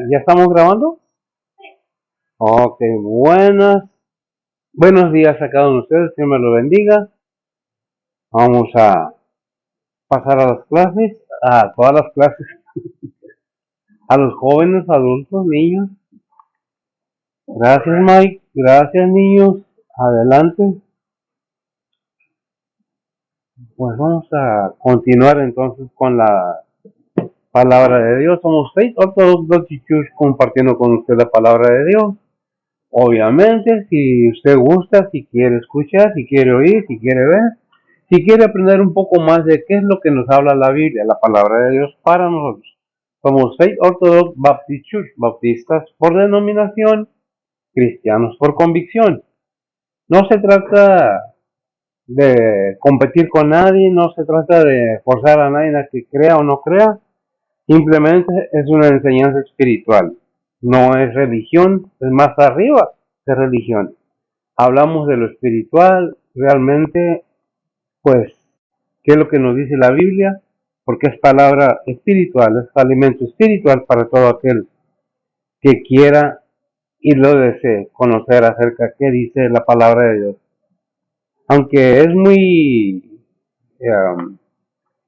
¿Ya estamos grabando? Ok, buenos días a cada uno de ustedes, Dios me lo bendiga. Vamos a pasar a las clases, a todas las clases, a los jóvenes, adultos, niños. Gracias, Mike. Gracias, niños. Adelante. Pues vamos a continuar entonces con la palabra de Dios. Somos Faith Orthodox Church compartiendo con usted la palabra de Dios. Obviamente, si usted gusta, si quiere escuchar, si quiere oír, si quiere ver, si quiere aprender un poco más de qué es lo que nos habla la Biblia, la palabra de Dios para nosotros. Somos Faith Orthodox Baptist Church, bautistas por denominación, cristianos por convicción. No se trata de competir con nadie, no se trata de forzar a nadie a que crea o no crea, simplemente es una enseñanza espiritual. No es religión, es más arriba de religión. Hablamos de lo espiritual, realmente, pues, ¿qué es lo que nos dice la Biblia? Porque es palabra espiritual, es alimento espiritual para todo aquel que quiera y lo desee conocer acerca de qué dice la palabra de Dios. Aunque es muy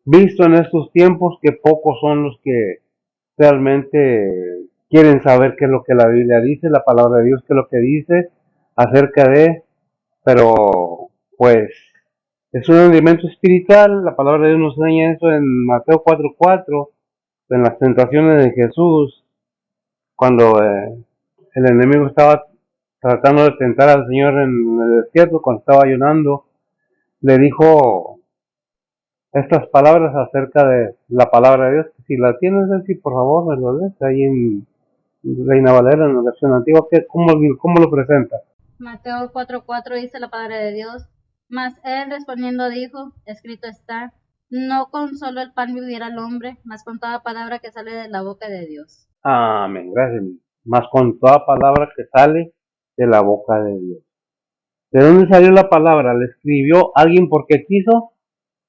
visto en estos tiempos que pocos son los que realmente quieren saber qué es lo que la Biblia dice, la palabra de Dios, qué es lo que dice acerca de, pero pues es un alimento espiritual, la palabra de Dios nos enseña eso en Mateo 4:4, en las tentaciones de Jesús, cuando el enemigo estaba tratando de tentar al Señor en el desierto, cuando estaba ayunando, le dijo estas palabras acerca de la palabra de Dios. Si la tienes, así, por favor, me lo lees ahí en Reina Valera, en la versión antigua. ¿Cómo lo presenta? Mateo 4:4 dice la palabra de Dios, mas él respondiendo dijo, escrito está, no con solo el pan vivirá el hombre, mas con toda palabra que sale de la boca de Dios. Amén, gracias. Más con toda palabra que sale de la boca de Dios. ¿De dónde salió la palabra? ¿La escribió alguien porque quiso?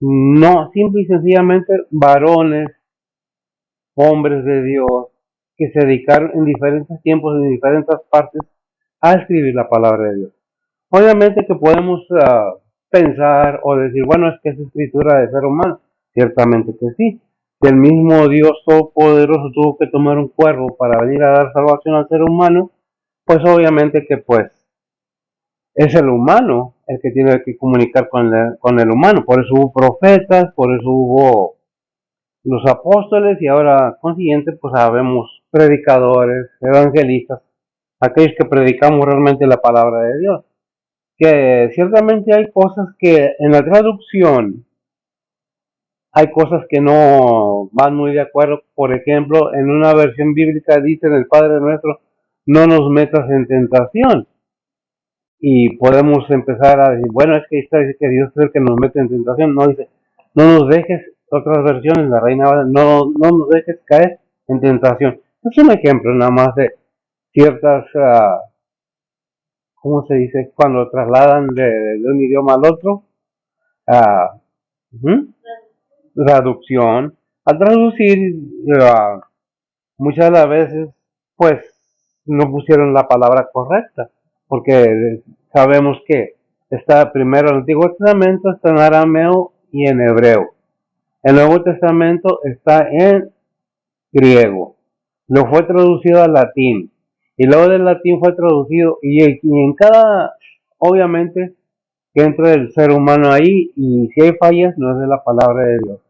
No, simple y sencillamente varones, hombres de Dios, que se dedicaron en diferentes tiempos, en diferentes partes, a escribir la palabra de Dios. Obviamente que podemos pensar o decir, bueno, es que es escritura de ser humano. Ciertamente que sí. Si el mismo Dios Todopoderoso tuvo que tomar un cuervo para venir a dar salvación al ser humano, pues obviamente que pues es el humano el que tiene que comunicar con el humano. Por eso hubo profetas, por eso hubo los apóstoles y ahora consiguiente pues sabemos predicadores, evangelistas, aquellos que predicamos realmente la palabra de Dios. Que ciertamente hay cosas que en la traducción hay cosas que no van muy de acuerdo. Por ejemplo, en una versión bíblica dice en el Padre Nuestro, no nos metas en tentación. Y podemos empezar a decir, bueno, es que dice que Dios es el que nos mete en tentación. No dice, no nos dejes, otras versiones, la Reina, no nos dejes caer en tentación. Es un ejemplo nada más de ciertas, ¿cómo se dice? Cuando trasladan de un idioma al otro. Uh, uh-huh, traducción. Al traducir, muchas de las veces, pues, no pusieron la palabra correcta, porque sabemos que está primero el Antiguo Testamento, está en arameo y en hebreo. El Nuevo Testamento está en griego. Lo fue traducido al latín. Y luego del latín fue traducido, y en cada, obviamente, que entra el ser humano ahí, y si hay fallas, no es de la palabra de Dios.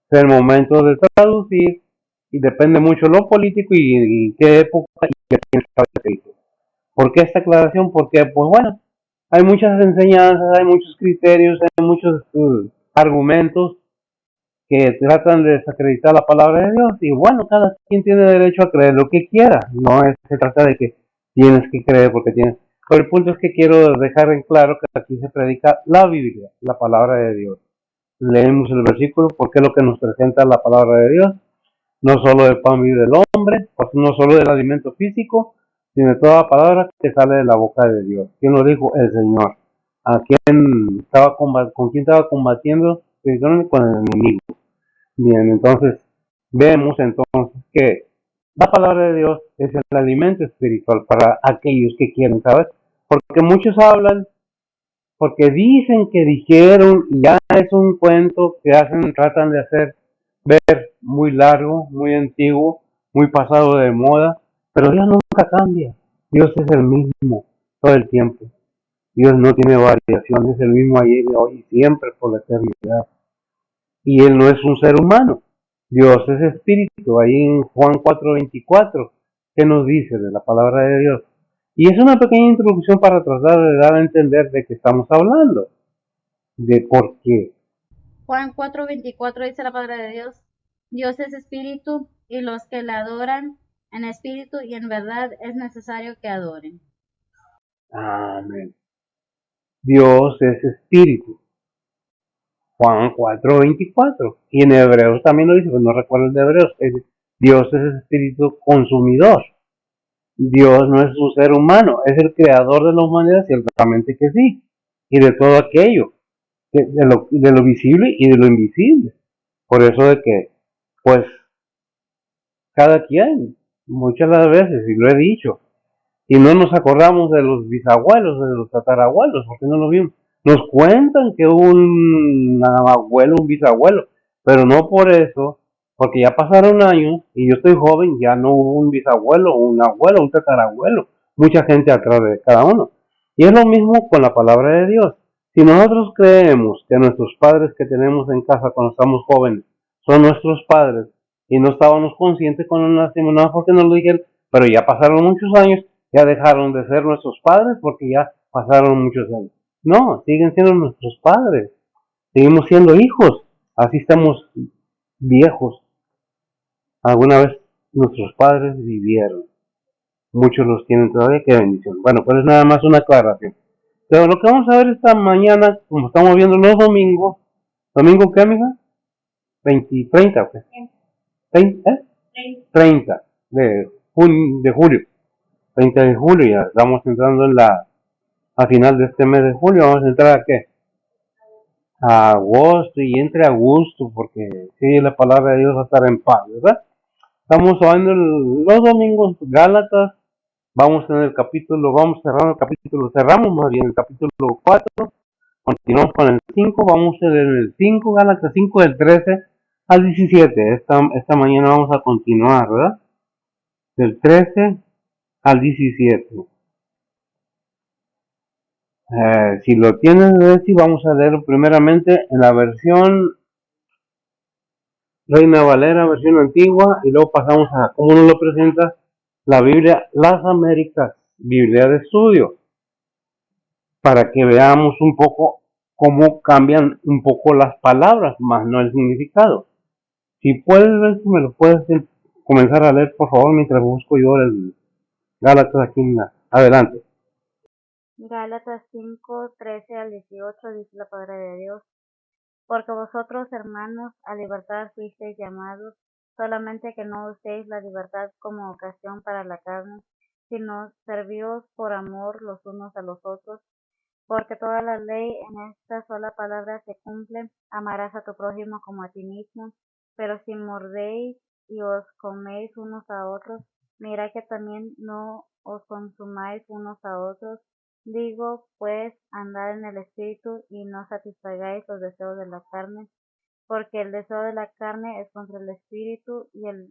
Es el momento de traducir, y depende mucho lo político y qué época y qué estaba escrito. ¿Por qué esta aclaración? Porque, pues bueno, hay muchas enseñanzas, hay muchos criterios, hay muchos argumentos que tratan de desacreditar la palabra de Dios, y bueno, cada quien tiene derecho a creer lo que quiera. No se trata de que tienes que creer porque tienes. Pero el punto es que quiero dejar en claro que aquí se predica la Biblia, la palabra de Dios. Leemos el versículo porque es lo que nos presenta la palabra de Dios. No solo del pan vive el hombre, pues no solo del alimento físico, sino de toda palabra que sale de la boca de Dios. ¿Quién lo dijo? El Señor. ¿A quién estaba con quién estaba combatiendo? Con el enemigo. Bien, entonces vemos entonces que La palabra de Dios es el alimento espiritual para aquellos que quieren saber. Porque muchos hablan, porque dicen que dijeron, y ya es un cuento que tratan de hacer ver muy largo, muy antiguo, muy pasado de moda, pero Dios nunca cambia. Dios es el mismo todo el tiempo. Dios no tiene variación, es el mismo ayer, hoy y siempre por la eternidad. Y Él no es un ser humano. Dios es espíritu. Ahí en Juan 4:24, ¿qué nos dice de la palabra de Dios? Y es una pequeña introducción para tratar de dar a entender de qué estamos hablando, de por qué. Juan 4:24 dice la palabra de Dios, Dios es espíritu y los que le adoran en espíritu y en verdad es necesario que adoren. Amén. Dios es espíritu. Juan 4:24. Y en Hebreos también lo dice, pues no recuerdo el de Hebreos. Dios es espíritu consumidor. Dios no es un ser humano, es el creador de la humanidad, ciertamente que sí. Y de todo aquello, de lo visible y de lo invisible. Por eso de que, pues, cada quien, muchas las veces, y lo he dicho, y no nos acordamos de los bisabuelos, de los tatarabuelos, porque no lo vimos. Nos cuentan que un abuelo, un bisabuelo, pero no por eso, porque ya pasaron años y yo estoy joven, ya no hubo un bisabuelo, un abuelo, un tatarabuelo, mucha gente atrás de cada uno. Y es lo mismo con la palabra de Dios. Si nosotros creemos que nuestros padres que tenemos en casa cuando estamos jóvenes son nuestros padres y no estábamos conscientes cuando nacimos, no porque nos lo dijeron, pero ya pasaron muchos años, ya dejaron de ser nuestros padres porque ya pasaron muchos años. No, siguen siendo nuestros padres. Seguimos siendo hijos. Así estamos viejos. Alguna vez nuestros padres vivieron. Muchos los tienen todavía. Qué bendición. Bueno, pues es nada más una aclaración. Pero lo que vamos a ver esta mañana, como estamos viendo los domingos, ¿domingo qué, amiga? 20, 30, ¿o qué? 30, ¿eh? 30 de julio. 30 de julio, ya estamos entrando a final de este mes de julio, vamos a entrar a qué? A agosto y entre agosto, porque sí, la palabra de Dios va a estar en paz, ¿verdad? Estamos hablando los domingos, Gálatas, vamos en el capítulo, vamos cerrando el capítulo, cerramos más bien el capítulo 4, continuamos con el 5, vamos en el 5, Gálatas 5 del 13 al 17, esta mañana vamos a continuar, ¿verdad? Del 13 al 17. Si lo tienes, si vamos a leer primeramente en la versión Reina Valera, versión antigua, y luego pasamos a cómo nos lo presenta la Biblia Las Américas, Biblia de estudio, para que veamos un poco cómo cambian un poco las palabras, más no el significado. Si puedes ver, si me lo puedes comenzar a leer, por favor, mientras busco yo el Gálatas aquí en adelante. Gálatas 5:13 al 18 dice la palabra de Dios. Porque vosotros, hermanos, a libertad fuisteis llamados, solamente que no uséis la libertad como ocasión para la carne, sino servíos por amor los unos a los otros, porque toda la ley en esta sola palabra se cumple: amarás a tu prójimo como a ti mismo. Pero si mordéis y os coméis unos a otros, mirad que también no os consumáis unos a otros. Digo, pues, andad en el espíritu y no satisfagáis los deseos de la carne, porque el deseo de la carne es contra el espíritu y el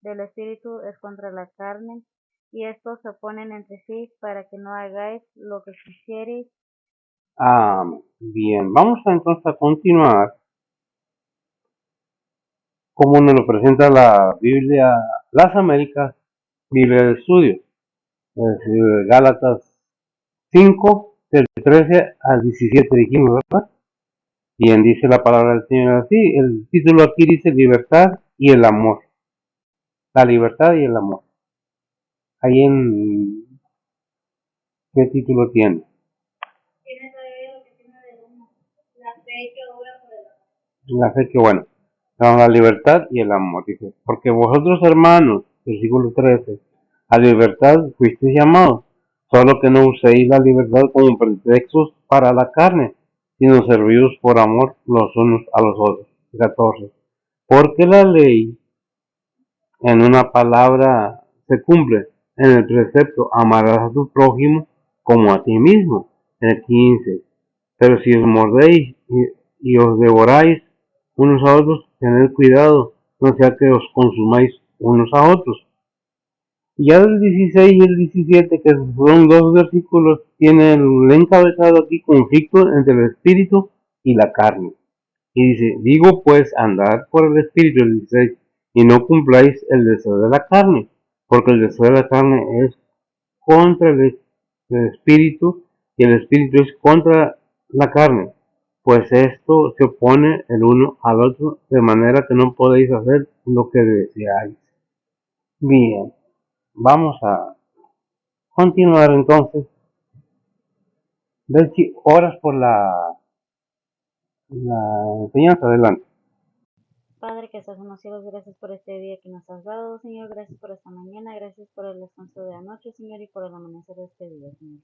del espíritu es contra la carne, y estos se oponen entre sí para que no hagáis lo que quisierais. Bien, vamos entonces a continuar como nos lo presenta la Biblia Las Américas, Biblia de Estudio, es decir, Gálatas 5, del 13 al 17 dijimos, ¿verdad? Bien, dice la palabra del Señor así, el título aquí dice libertad y el amor, la libertad y el amor. Ahí en, ¿qué título tiene? La fe que bueno, la libertad y el amor, dice, porque vosotros hermanos, versículo 13, a libertad fuisteis llamados, solo que no uséis la libertad como pretextos para la carne, sino servíos por amor los unos a los otros. 14. Porque la ley en una palabra se cumple en el precepto, amarás a tu prójimo como a ti mismo, en el 15. Pero si os mordéis y os devoráis unos a otros, tened cuidado, no sea que os consumáis unos a otros. Y ya el 16 y el 17, que son dos versículos, tienen el encabezado aquí conflicto entre el espíritu y la carne. Y dice, digo pues, andad por el espíritu, el 16, y no cumpláis el deseo de la carne, porque el deseo de la carne es contra el espíritu y el espíritu es contra la carne, pues esto se opone el uno al otro de manera que no podéis hacer lo que deseáis. Bien, vamos a continuar entonces. Belchi, oras por la enseñanza, adelante. Padre que estás en los cielos, gracias por este día que nos has dado, Señor, gracias por esta mañana, gracias por el descanso de anoche, Señor, y por el amanecer de este día, Señor.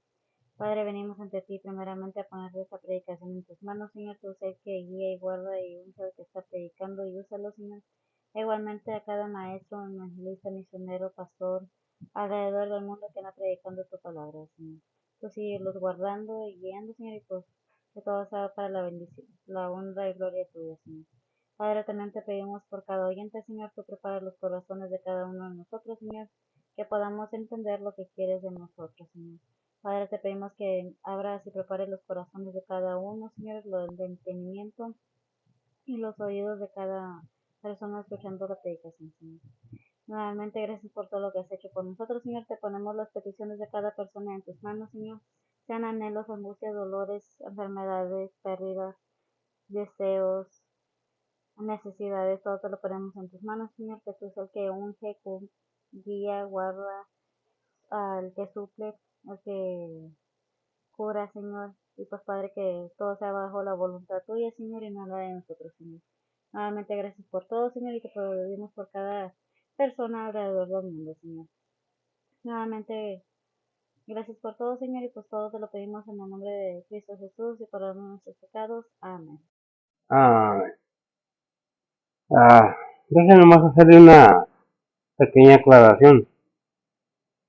Padre, venimos ante ti primeramente a poner esta predicación en tus manos, Señor, tú sé que guía y guarda y unge al que está predicando y úsalo, Señor. Igualmente a cada maestro, evangelista, misionero, pastor, alrededor del mundo que anda predicando tu palabra, Señor. Tú síguelos guardando y guiando, Señor, y pues que todo sea para la bendición, la honra y gloria tuya, Señor. Padre, también te pedimos por cada oyente, Señor, que prepare los corazones de cada uno de nosotros, Señor, que podamos entender lo que quieres de nosotros, Señor. Padre, te pedimos que abras y prepares los corazones de cada uno, Señor, lo del entendimiento y los oídos de cada persona escuchando la predicación, Señor. Nuevamente, gracias por todo lo que has hecho por nosotros, Señor. Te ponemos las peticiones de cada persona en tus manos, Señor. Sean anhelos, angustias, dolores, enfermedades, pérdidas, deseos, necesidades, todo te lo ponemos en tus manos, Señor. Que tú seas el que unge, guía, guarda, al que suple, al que cura, Señor. Y pues, Padre, que todo sea bajo la voluntad tuya, Señor, y no la de nosotros, Señor. Nuevamente, gracias por todo, Señor, y te pedimos por cada persona alrededor del mundo, Señor. Nuevamente, gracias por todo, Señor, y pues todo te lo pedimos en el nombre de Cristo Jesús y por nuestros pecados. Amén. Ah, déjenme más hacerle una pequeña aclaración.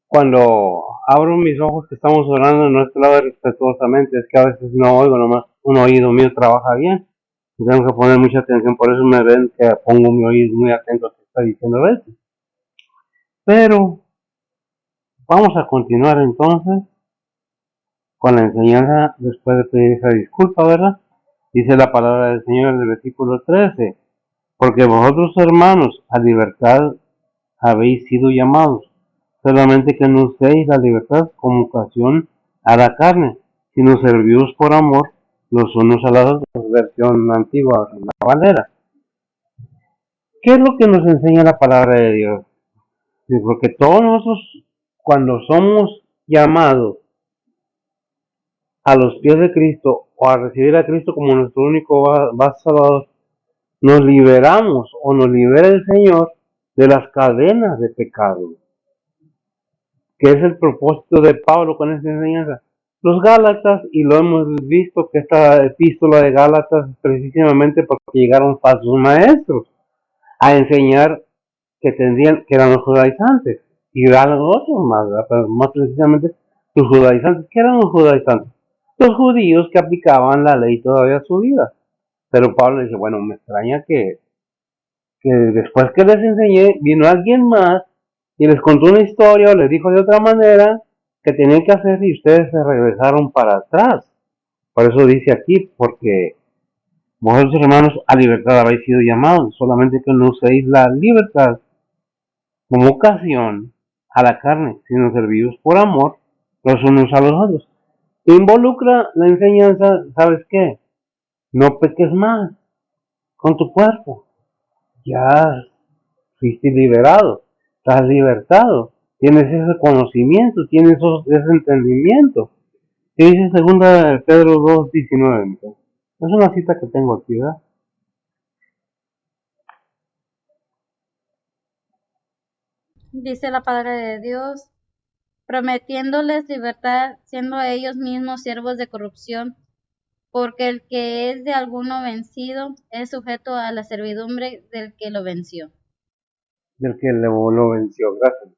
Cuando abro mis ojos que estamos orando, no es que lo haga respetuosamente, es que a veces no oigo, nomás un oído mío trabaja bien. Y tengo que poner mucha atención, por eso me ven que pongo mi oído muy atento a lo que está diciendo Betty. Pero vamos a continuar entonces con la enseñanza después de pedir esa disculpa, ¿verdad? Dice la palabra del Señor en el versículo 13, porque vosotros hermanos a libertad habéis sido llamados, solamente que no uséis la libertad como ocasión a la carne, sino servíos por amor los unos a los otros, versión antigua, la Valera. ¿Qué es lo que nos enseña la palabra de Dios? Sí, porque todos nosotros, cuando somos llamados a los pies de Cristo o a recibir a Cristo como nuestro único salvador, nos liberamos o nos libera el Señor de las cadenas de pecado, que es el propósito de Pablo con esta enseñanza. Los Gálatas, y lo hemos visto que esta epístola de Gálatas precisamente porque llegaron falsos maestros a enseñar que eran los judaizantes, y eran los otros más, pero más precisamente los judaizantes. ¿Qué eran los judaizantes? Los judíos que aplicaban la ley todavía a su vida. Pero Pablo dice, bueno, me extraña que después que les enseñé, vino alguien más y les contó una historia o les dijo de otra manera que tenían que hacer y ustedes se regresaron para atrás. Por eso dice aquí, porque vosotros hermanos a libertad habéis sido llamados, solamente que no uséis la libertad como ocasión a la carne, sino servidos por amor los unos a los otros. Involucra la enseñanza, ¿sabes qué? No peques más con tu cuerpo. Ya fuiste liberado, estás libertado, tienes ese conocimiento, tienes ese entendimiento. ¿Qué dice segunda de Pedro 2:19? Es una cita que tengo aquí, ¿verdad? Dice la palabra de Dios, prometiéndoles libertad, siendo ellos mismos siervos de corrupción, porque el que es de alguno vencido es sujeto a la servidumbre del que lo venció. del que lo venció. Gracias.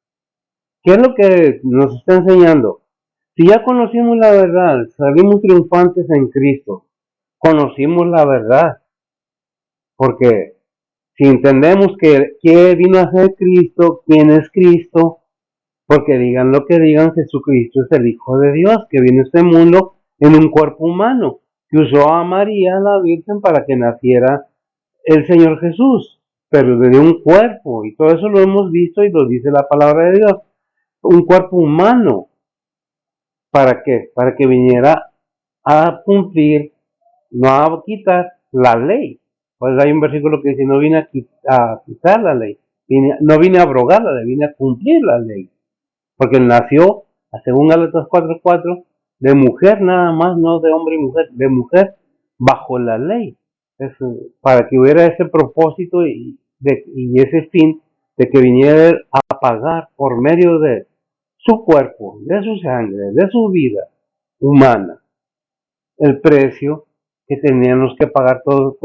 ¿Qué es lo que nos está enseñando? Si ya conocimos la verdad, salimos triunfantes en Cristo, conocimos la verdad, porque si entendemos que qué vino a ser Cristo, quién es Cristo, porque digan lo que digan, Jesucristo es el Hijo de Dios, que vino a este mundo en un cuerpo humano, que usó a María, la Virgen, para que naciera el Señor Jesús, pero de un cuerpo, y todo eso lo hemos visto y lo dice la palabra de Dios, un cuerpo humano. ¿Para qué? Para que viniera a cumplir, no a quitar la ley. Pues hay un versículo que dice, no vine a quitar la ley, no vine a abrogar la ley, vine a cumplir la ley. Porque él nació, según Gálatas 4:4, de mujer nada más, no de hombre y mujer, de mujer bajo la ley. Es, para que hubiera ese propósito y ese fin de que viniera a pagar por medio de su cuerpo, de su sangre, de su vida humana, el precio que teníamos que pagar todo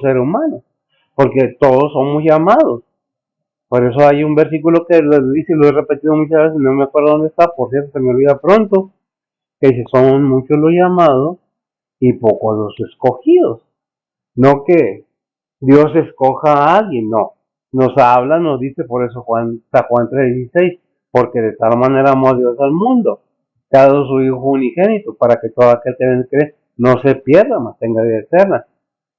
ser humano, porque todos somos llamados. Por eso hay un versículo que lo dice y lo he repetido muchas veces, no me acuerdo dónde está, por cierto, se me olvida pronto, que dice, son muchos los llamados y pocos los escogidos. No que Dios escoja a alguien, no. Nos habla, nos dice, por eso Juan 3:16, porque de tal manera amó a Dios al mundo, que ha dado su Hijo unigénito, para que todo aquel que en él cree no se pierda, mas tenga vida eterna.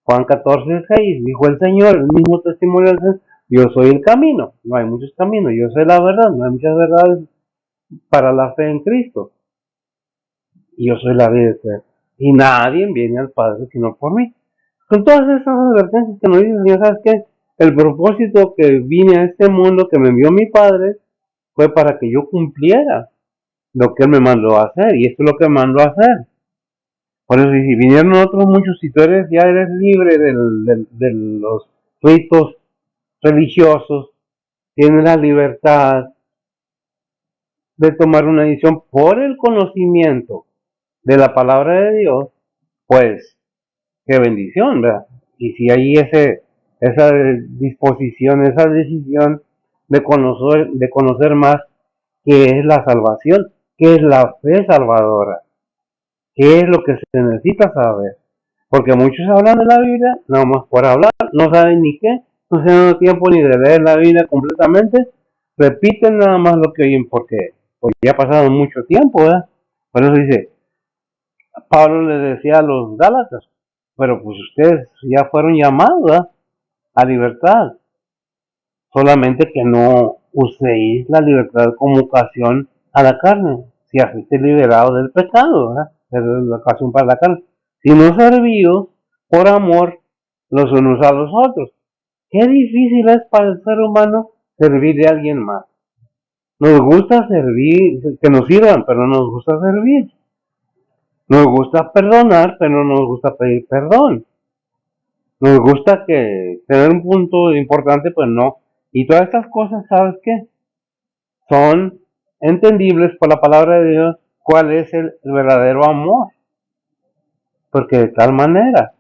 Juan 14:6, dijo el Señor, el mismo testimonio del Señor, yo soy el camino, no hay muchos caminos, yo soy la verdad, no hay muchas verdades para la fe en Cristo, y yo soy la vida eterna. Y nadie viene al Padre sino por mí. Con todas esas advertencias que nos dice el Señor, ¿sabes qué? El propósito que vine a este mundo, que me envió mi Padre, fue para que yo cumpliera lo que Él me mandó a hacer, y esto es lo que me mandó a hacer. Por eso, si vinieron otros muchos, si tú ya eres libre de los ritos religiosos, tienes la libertad de tomar una decisión por el conocimiento de la palabra de Dios, pues qué bendición, ¿verdad? Y si hay esa disposición, esa decisión de conocer más qué es la salvación, qué es la fe salvadora, qué es lo que se necesita saber. Porque muchos hablan de la Biblia, nada más por hablar, no saben ni qué, no se dan tiempo ni de leer la Biblia completamente, repiten nada más lo que oyen porque ya ha pasado mucho tiempo, ¿verdad? Por eso dice, Pablo le decía a los Gálatas, pero pues ustedes ya fueron llamados, ¿verdad?, a libertad, solamente que no uséis la libertad como ocasión a la carne, si fuiste liberado del pecado, ¿verdad? Es la ocasión para la carne, sino servíos por amor los unos a los otros. Qué difícil es para el ser humano servir de alguien más. Nos gusta servir, que nos sirvan, pero no nos gusta servir. Nos gusta perdonar, pero no nos gusta pedir perdón. Nos gusta que tener un punto importante, pues no. Y todas estas cosas, ¿sabes qué? Son entendibles por la palabra de Dios cuál es el verdadero amor. Porque de tal manera,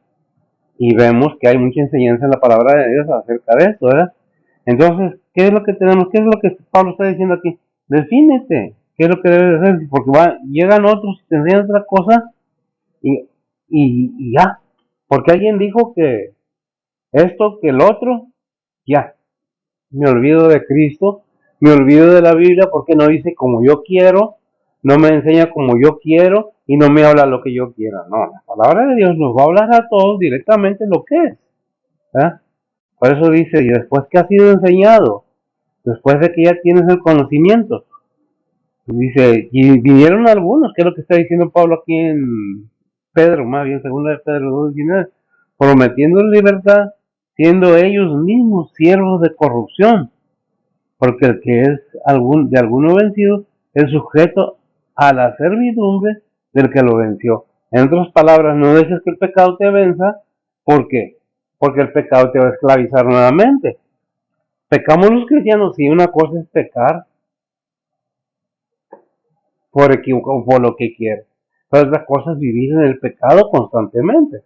y vemos que hay mucha enseñanza en la palabra de Dios acerca de esto, ¿verdad? Entonces, ¿qué es lo que tenemos? ¿Qué es lo que Pablo está diciendo aquí? Defínete, ¿qué es lo que debes hacer? Porque llegan otros y te enseñan otra cosa y, y ya. Porque alguien dijo que esto, que el otro, ya. Me olvido de Cristo, me olvido de la Biblia porque no dice como yo quiero, no me enseña como yo quiero y no me habla lo que yo quiera. No, la palabra de Dios nos va a hablar a todos directamente lo que es. ¿Eh? Por eso dice, y después que ha sido enseñado, después de que ya tienes el conocimiento, dice, y vinieron algunos, que es lo que está diciendo Pablo aquí en Pedro, más bien, segunda de Pedro 2:19, prometiendo libertad, siendo ellos mismos siervos de corrupción, porque el que es de alguno vencido es sujeto a la servidumbre del que lo venció. En otras palabras, no dejes que el pecado te venza. ¿Por qué? Porque el pecado te va a esclavizar nuevamente. Pecamos los cristianos, sí, una cosa es pecar por lo que quieres, pero otra cosa es vivir en el pecado constantemente.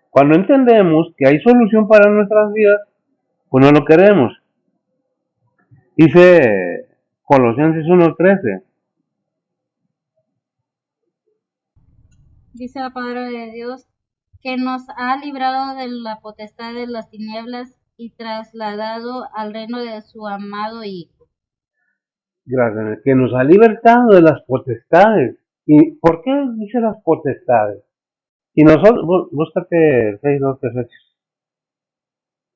Cuando entendemos que hay solución para nuestras vidas, pues no lo queremos. Dice Colosenses 1:13. Dice la palabra de Dios que nos ha librado de la potestad de las tinieblas y trasladado al reino de su amado Hijo. Gracias, que nos ha libertado de las potestades. ¿Y por qué dice las potestades? Y nosotros, búscate 6:12, Efesios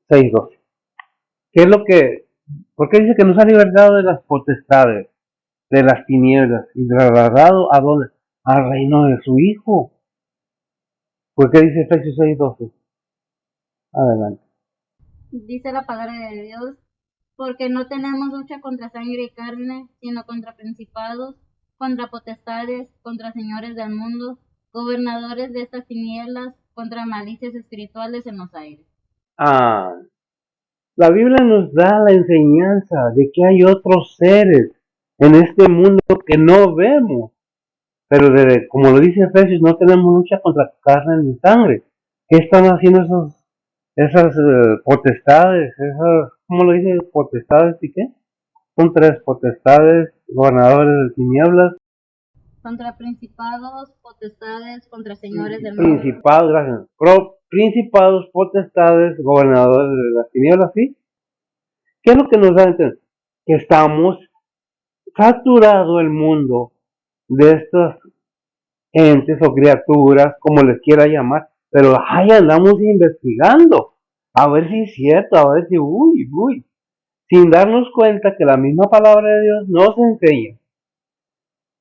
6:12. ¿Qué es lo que, por qué dice que nos ha libertado de las potestades, de las tinieblas y trasladado a dónde? Al reino de su Hijo? ¿Por qué dice Efesios 6:12? Adelante. Dice la palabra de Dios, porque no tenemos lucha contra sangre y carne, sino contra principados, contra potestades, contra señores del mundo, gobernadores de estas tinieblas, contra malicias espirituales en los aires. Ah, la Biblia nos da la enseñanza de que hay otros seres en este mundo que no vemos. Pero como lo dice Efesios, no tenemos lucha contra carne ni sangre. ¿Qué están haciendo esas potestades? ¿Cómo lo dice? ¿Potestades y qué? Son tres potestades, gobernadores de tinieblas. Contra principados, potestades, contra señores del mundo. Principados, gracias. Principados, potestades, gobernadores de las tinieblas, ¿sí? ¿Qué es lo que nos da a entender? Que estamos saturado el mundo de estas entes o criaturas, como les quiera llamar, pero ahí andamos investigando, a ver si es cierto, a ver si, sin darnos cuenta que la misma palabra de Dios nos enseña.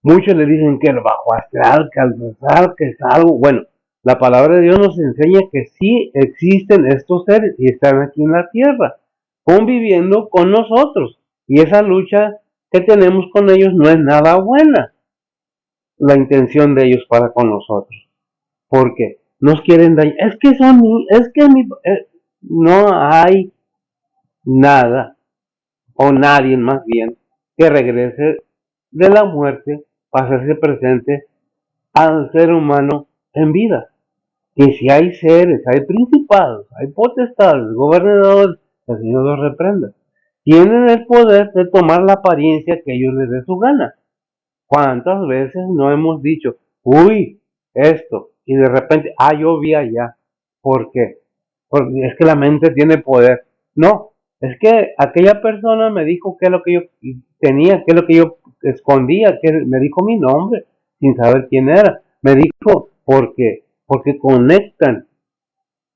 Muchos le dicen que el bajo astral, que al rezar, que es algo, bueno, la palabra de Dios nos enseña que sí existen estos seres y están aquí en la tierra, conviviendo con nosotros, y esa lucha que tenemos con ellos no es nada buena, la intención de ellos para con nosotros, porque nos quieren dañar. No hay nada o nadie más bien que regrese de la muerte para hacerse presente al ser humano en vida. Y si hay seres, hay principados, hay potestades, gobernadores, el Señor los reprenda. Tienen el poder de tomar la apariencia que ellos les dé su gana. ¿Cuántas veces no hemos dicho, uy, esto, y de repente, yo vi allá? ¿Por qué? Porque es que la mente tiene poder. No, es que aquella persona me dijo qué es lo que yo tenía, qué es lo que yo escondía, que me dijo mi nombre sin saber quién era. Me dijo, ¿por qué? Porque conectan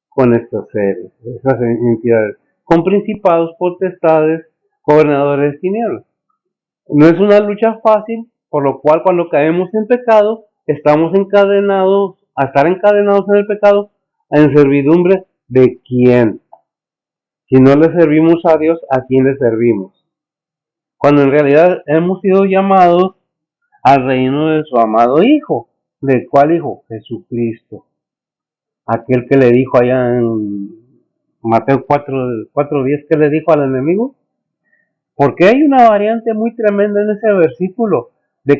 con estos seres, esas entidades, con principados, potestades, gobernadores de tinieblas. No es una lucha fácil, por lo cual cuando caemos en pecado, estamos encadenados, a estar encadenados en el pecado, en servidumbre de quién. Si no le servimos a Dios, ¿a quién le servimos? Cuando en realidad hemos sido llamados al reino de su amado Hijo. ¿De cuál Hijo? Jesucristo. Aquel que le dijo allá en Mateo 4:10, ¿qué le dijo al enemigo? Porque hay una variante muy tremenda en ese versículo, de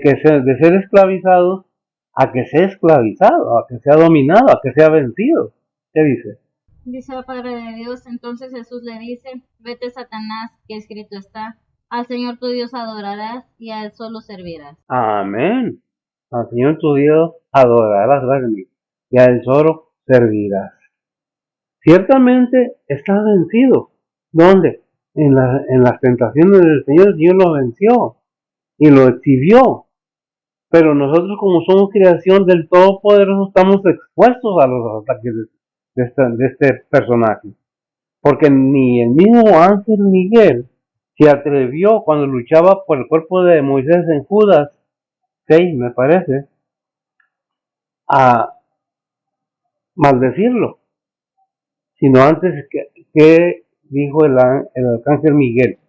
ser esclavizados a que sea esclavizado, a que sea dominado, a que sea vencido. ¿Qué dice? Dice la palabra de Dios, entonces Jesús le dice, vete Satanás, que escrito está, al Señor tu Dios adorarás y a él solo servirás. Amén. Al Señor tu Dios adorarás, y a él solo servirás. Ciertamente estás vencido. ¿Dónde? En las tentaciones del Señor, el Señor lo venció y lo exhibió. Pero nosotros, como somos creación del Todopoderoso, estamos expuestos a los ataques de este personaje. Porque ni el mismo ángel Miguel se atrevió cuando luchaba por el cuerpo de Moisés en Judas 6, me parece, a maldecirlo. Sino antes que dijo el arcángel Miguel,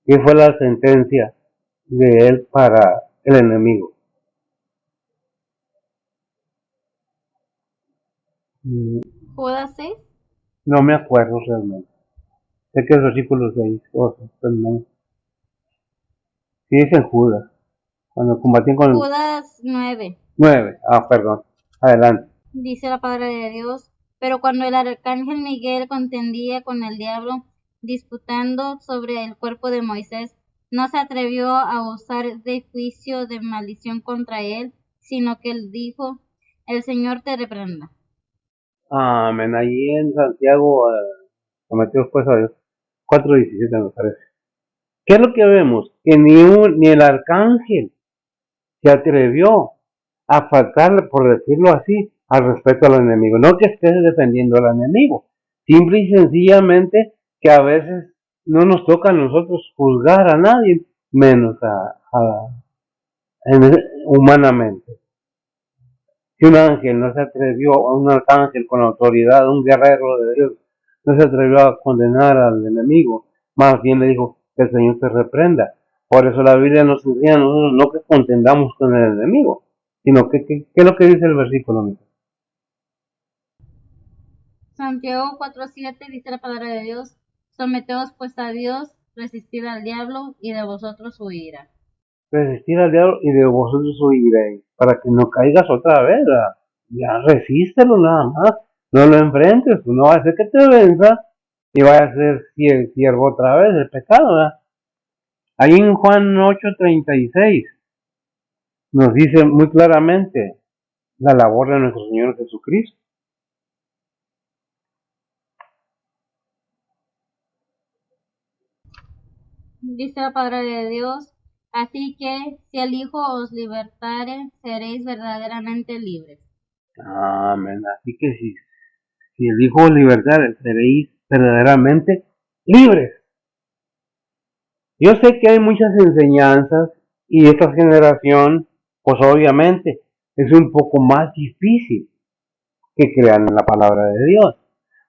que fue la sentencia de él para el enemigo. Judas 6. No me acuerdo realmente. Sé que es versículo 6, pero no. Sí, es en Judas, cuando combatían con Judas 9. 9. Perdón. Adelante. Dice la palabra de Dios, pero cuando el arcángel Miguel contendía con el diablo, disputando sobre el cuerpo de Moisés, no se atrevió a usar de juicio de maldición contra él, sino que él dijo: el Señor te reprenda. Amén. Allí en Santiago, sometidos pues a Dios, 4:17 me parece. ¿Qué es lo que vemos? Que ni el arcángel se atrevió a faltarle, por decirlo así, al respeto al enemigo. No que estés defendiendo al enemigo, simple y sencillamente que a veces no nos toca a nosotros juzgar a nadie, menos humanamente. Si un ángel no se atrevió, un arcángel con autoridad, un guerrero de Dios, no se atrevió a condenar al enemigo, más bien le dijo que el Señor te reprenda. Por eso la Biblia nos enseña a nosotros no que contendamos con el enemigo, sino ¿qué es lo que dice el versículo? Santiago 4:7 dice la palabra de Dios: someteos pues a Dios, resistid al diablo, y de vosotros huirá. Resistir al diablo y de vosotros huiréis, para que no caigas otra vez. Ya resístelo nada más, no lo enfrentes, no va a ser que te venza y vaya a ser siervo otra vez del pecado. ¿Verdad? Ahí en Juan 8:36 nos dice muy claramente la labor de nuestro Señor Jesucristo. Dice la palabra de Dios: así que si el Hijo os libertare, seréis verdaderamente libres. Amén. Así que si el Hijo os libertare, seréis verdaderamente libres. Yo sé que hay muchas enseñanzas y esta generación, pues obviamente, es un poco más difícil que crean en la palabra de Dios.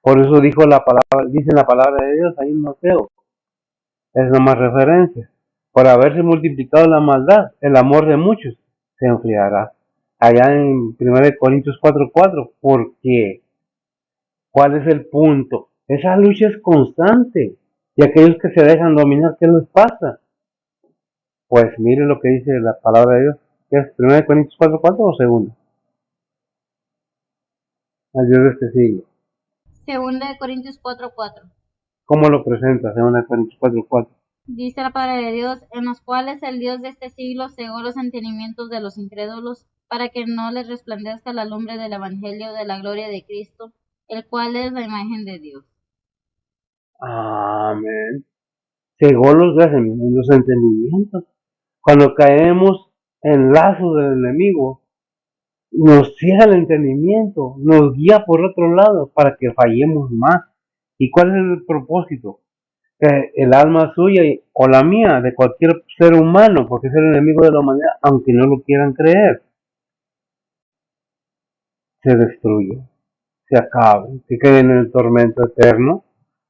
Por eso dice la palabra de Dios ahí en Mateo. Es nomás referencia. Por haberse multiplicado la maldad, el amor de muchos se enfriará. Allá en 1 Corintios 4:4, porque ¿cuál es el punto? Esa lucha es constante. Y aquellos que se dejan dominar, ¿qué les pasa? Pues mire lo que dice la palabra de Dios. ¿Qué es 1 Corintios 4:4 o segundo? Al Dios de este siglo. Segunda de Corintios 4:4. ¿Cómo lo presenta 2 Corintios 4:4? Dice la palabra de Dios: en los cuales el Dios de este siglo cegó los entendimientos de los incrédulos, para que no les resplandezca la lumbre del evangelio de la gloria de Cristo, el cual es la imagen de Dios. Amén. Cegó los entendimientos. Cuando caemos en lazos del enemigo, nos ciega el entendimiento, nos guía por otro lado para que fallemos más. ¿Y cuál es el propósito? Que el alma suya o la mía, de cualquier ser humano, porque es el enemigo de la humanidad, aunque no lo quieran creer, se destruye, se acabe, se quede en el tormento eterno.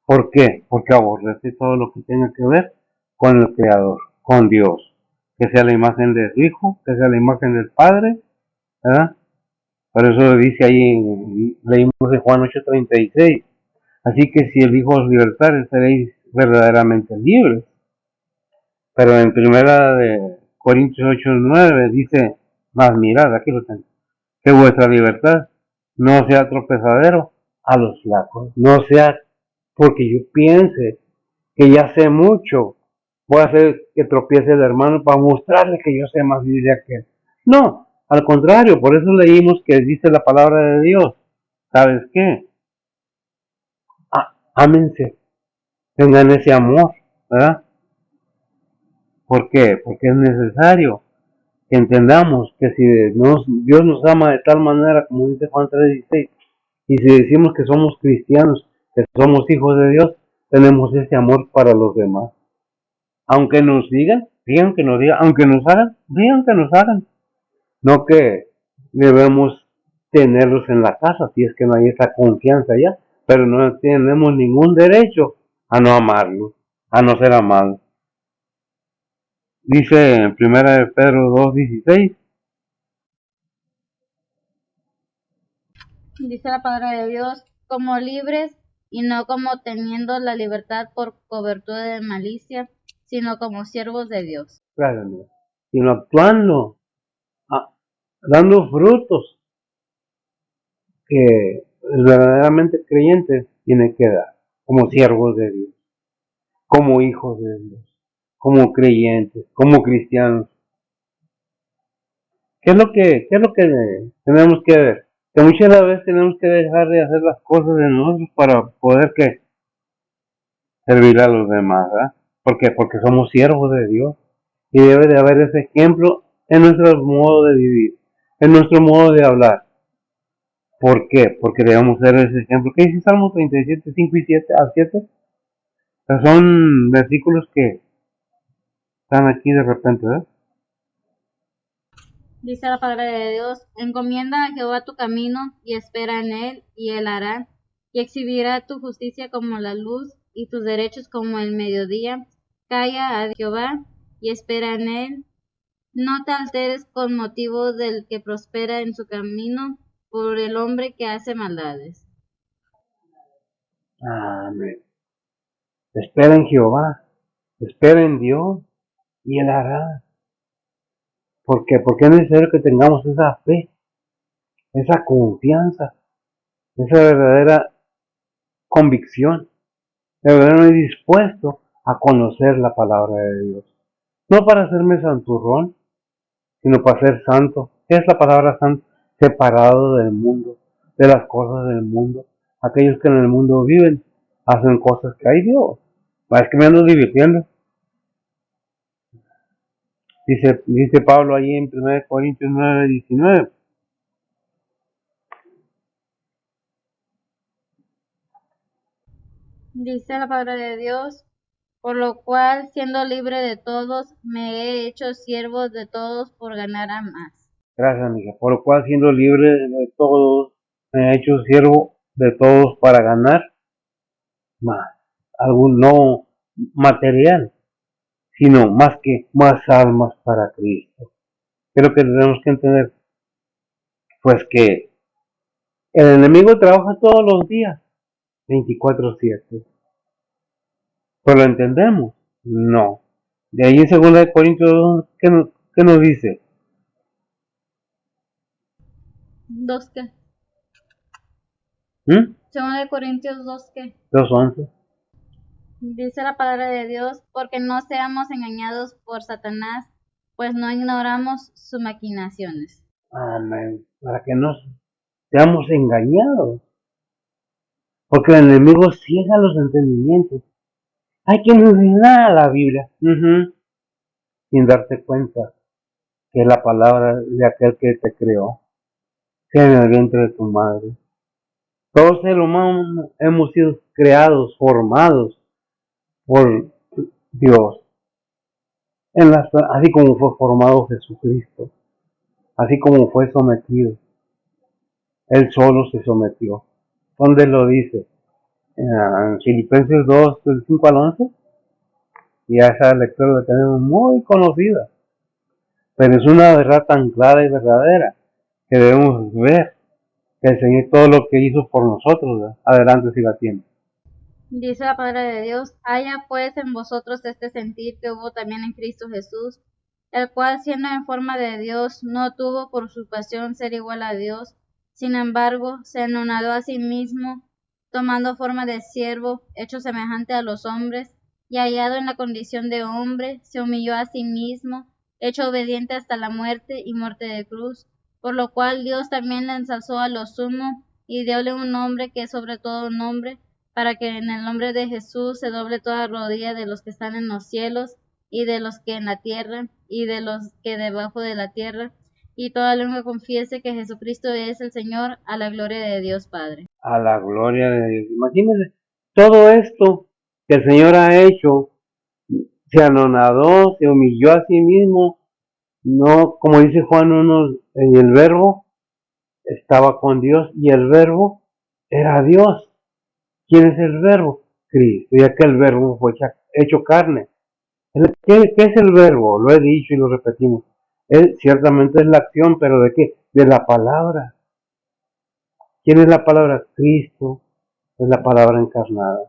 ¿Por qué? Porque aborrece todo lo que tenga que ver con el Creador, con Dios. Que sea la imagen del Hijo, que sea la imagen del Padre, ¿verdad? Por eso dice ahí, leímos de Juan 8:36. Así que si el Hijo os libertare, seréis verdaderamente libres. Pero en primera de Corintios 8:9 dice, más mirad, aquí lo tengo, que vuestra libertad no sea tropezadero a los flacos, no sea porque yo piense que ya sé mucho, voy a hacer que tropiece el hermano para mostrarle que yo sé más Biblia que él. No, al contrario, por eso leímos que dice la palabra de Dios. ¿Sabes qué? Ámense, tengan ese amor, ¿verdad? ¿Por qué? Porque es necesario que entendamos que si Dios nos ama de tal manera, como dice Juan 3:16, y si decimos que somos cristianos, que somos hijos de Dios, tenemos ese amor para los demás. Aunque nos digan que nos digan, aunque nos hagan, digan que nos hagan. No que debemos tenerlos en la casa, si es que no hay esa confianza ya, pero no tenemos ningún derecho a no amarlos, a no ser amados. Dice en 1 Pedro 2:16. Dice la palabra de Dios: como libres, y no como teniendo la libertad por cobertura de malicia, sino como siervos de Dios. Claro, sino actuando, dando frutos que el verdaderamente creyente tiene que dar, como siervos de Dios. como hijos de Dios, como creyentes, como cristianos. ¿Qué es lo que tenemos que ver? Que muchas de las veces tenemos que dejar de hacer las cosas de nosotros para poder que servir a los demás, ¿verdad? ¿Por qué? Porque somos siervos de Dios y debe de haber ese ejemplo en nuestro modo de vivir, en nuestro modo de hablar. ¿Por qué? Porque debemos ser ese ejemplo. ¿Qué dice Salmo 37, 5 y 7 al 7? O sea, son versículos que están aquí de repente, ¿verdad? Dice la palabra de Dios, encomienda a Jehová tu camino y espera en él, y él hará, y exhibirá tu justicia como la luz y tus derechos como el mediodía. Calla a Jehová y espera en él. No te alteres con motivo del que prospera en su camino, por el hombre que hace maldades. Amén. Espera en Jehová, espera en Dios y Él hará. ¿Por qué? Porque es necesario que tengamos esa fe, esa confianza, esa verdadera convicción, de verdaderamente dispuesto a conocer la palabra de Dios. No para hacerme santurrón, sino para ser santo. ¿Qué es la palabra santo? Separado del mundo, de las cosas del mundo. Aquellos que en el mundo viven, hacen cosas que hay Dios. Es que me ando divirtiendo. Dice Pablo ahí en 1 Corintios 9:19. Dice la palabra de Dios, por lo cual, siendo libre de todos, me he hecho siervo de todos por ganar a más. Gracias, amiga. Por lo cual, siendo libre de todos, me he hecho siervo de todos para ganar más. Algún no material, sino más almas para Cristo. Creo que tenemos que entender, pues, que el enemigo trabaja todos los días, 24/7. ¿Pero lo entendemos? No. De ahí en 2 Corintios 2, ¿qué nos dice? 2 qué. ¿Mm? 2 Corintios 2 qué. 2:11. Dice la palabra de Dios, porque no seamos engañados por Satanás, pues no ignoramos sus maquinaciones. Amén. Para que no seamos engañados. Porque el enemigo ciega los entendimientos. Hay que enseñar la Biblia. Sin darte cuenta que es la palabra de aquel que te creó. Que en el vientre de tu madre. Todos seres humanos hemos sido creados, formados por Dios. Así como fue formado Jesucristo. Así como fue sometido. Él solo se sometió. ¿Dónde lo dice? En Filipenses 2, del 5 al 11. Y a esa lectura la tenemos muy conocida. Pero es una verdad tan clara y verdadera que debemos ver que el Señor todo lo que hizo por nosotros, ¿verdad? Adelante si la tiene. Dice la palabra de Dios, haya pues en vosotros este sentir que hubo también en Cristo Jesús, el cual siendo en forma de Dios, no tuvo por usurpación ser igual a Dios, sin embargo, se anonadó a sí mismo, tomando forma de siervo, hecho semejante a los hombres, y hallado en la condición de hombre, se humilló a sí mismo, hecho obediente hasta la muerte y muerte de cruz, por lo cual Dios también le ensalzó a lo sumo, y dióle un nombre que es sobre todo nombre, para que en el nombre de Jesús se doble toda rodilla de los que están en los cielos, y de los que en la tierra, y de los que debajo de la tierra, y toda lengua confiese que Jesucristo es el Señor, a la gloria de Dios Padre. A la gloria de Dios. Imagínense, todo esto que el Señor ha hecho, se anonadó, se humilló a sí mismo, no, como dice Juan 1, en el verbo estaba con Dios y el verbo era Dios. ¿Quién es el verbo? Cristo, ya que el verbo fue hecho carne. ¿Qué es el verbo? Lo he dicho y lo repetimos. Ciertamente es la acción, pero ¿de qué? De la palabra. ¿Quién es la palabra? Cristo es la palabra encarnada.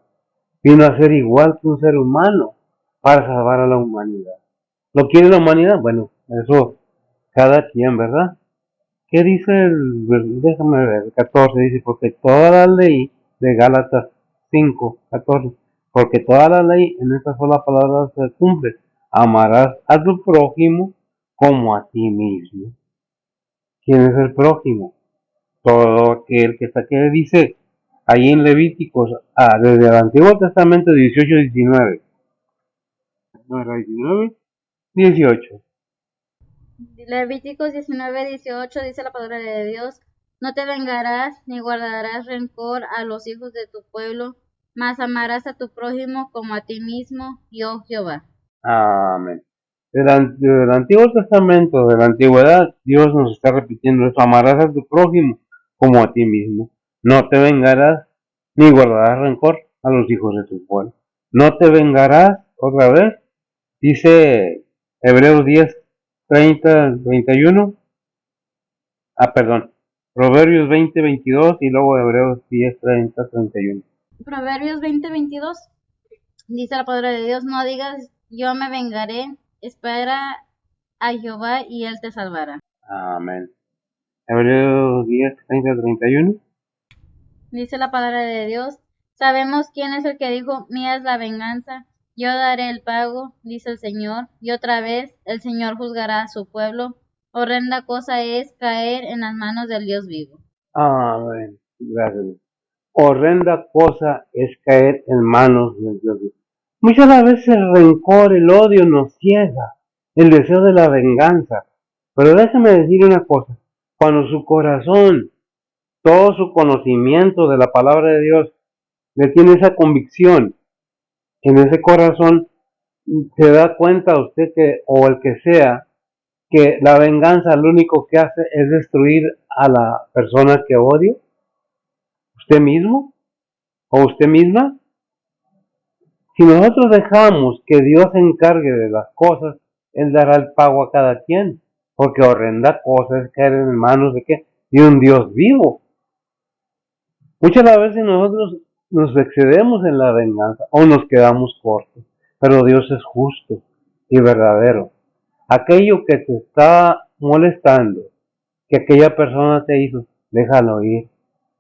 Vino a ser igual que un ser humano para salvar a la humanidad. ¿Lo quiere la humanidad? Bueno, eso cada quien, ¿verdad? ¿Qué dice déjame ver, el 14 dice, porque toda la ley de Gálatas 5:14 porque toda la ley en esta sola palabra se cumple. Amarás a tu prójimo como a ti mismo. ¿Quién es el prójimo? Todo aquel que está que dice ahí en Levíticos, desde el Antiguo Testamento 18-19. ¿No era 19? 18. Levíticos 19:18 dice la palabra de Dios: No te vengarás ni guardarás rencor a los hijos de tu pueblo, mas amarás a tu prójimo como a ti mismo, yo Jehová. Amén. Del Antiguo Testamento, de la antigüedad, Dios nos está repitiendo eso: amarás a tu prójimo como a ti mismo. No te vengarás ni guardarás rencor a los hijos de tu pueblo. No te vengarás, otra vez, dice Hebreos 10:30-31. Perdón, Proverbios 20:22 y luego Hebreos 10:30-31. Proverbios 20:22 dice la palabra de Dios: No digas yo me vengaré, espera a Jehová y él te salvará. Amén. Hebreos 10:30-31. Dice la palabra de Dios: Sabemos quién es el que dijo: Mía es la venganza, yo daré el pago, dice el Señor. Y otra vez, el Señor juzgará a su pueblo. Horrenda cosa es caer en las manos del Dios vivo. Amén. Gracias. Horrenda cosa es caer en manos de Dios. Muchas veces el rencor, el odio nos ciega, el deseo de la venganza. Pero déjeme decir una cosa: cuando su corazón, todo su conocimiento de la palabra de Dios, le tiene esa convicción en ese corazón, se da cuenta usted que, o el que sea, que la venganza lo único que hace es destruir a la persona que odia, usted mismo o usted misma. Si nosotros dejamos que Dios se encargue de las cosas, Él dará el pago a cada quien, porque horrenda cosa es caer en manos de qué, de un Dios vivo. Muchas veces nosotros nos excedemos en la venganza o nos quedamos cortos, pero Dios es justo y verdadero. Aquello que te está molestando, que aquella persona te hizo, déjalo ir,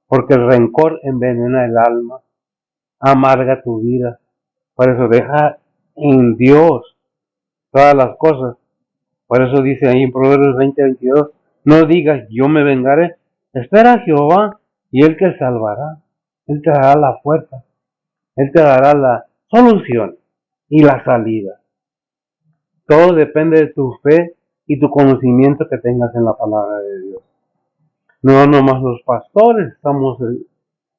porque el rencor envenena el alma, amarga tu vida. Por eso deja en Dios todas las cosas. Por eso dice ahí en Proverbios 20:22, no digas yo me vengaré, espera a Jehová y Él te salvará. Él te dará la fuerza, Él te dará la solución y la salida. Todo depende de tu fe y tu conocimiento que tengas en la palabra de Dios. No nomás los pastores estamos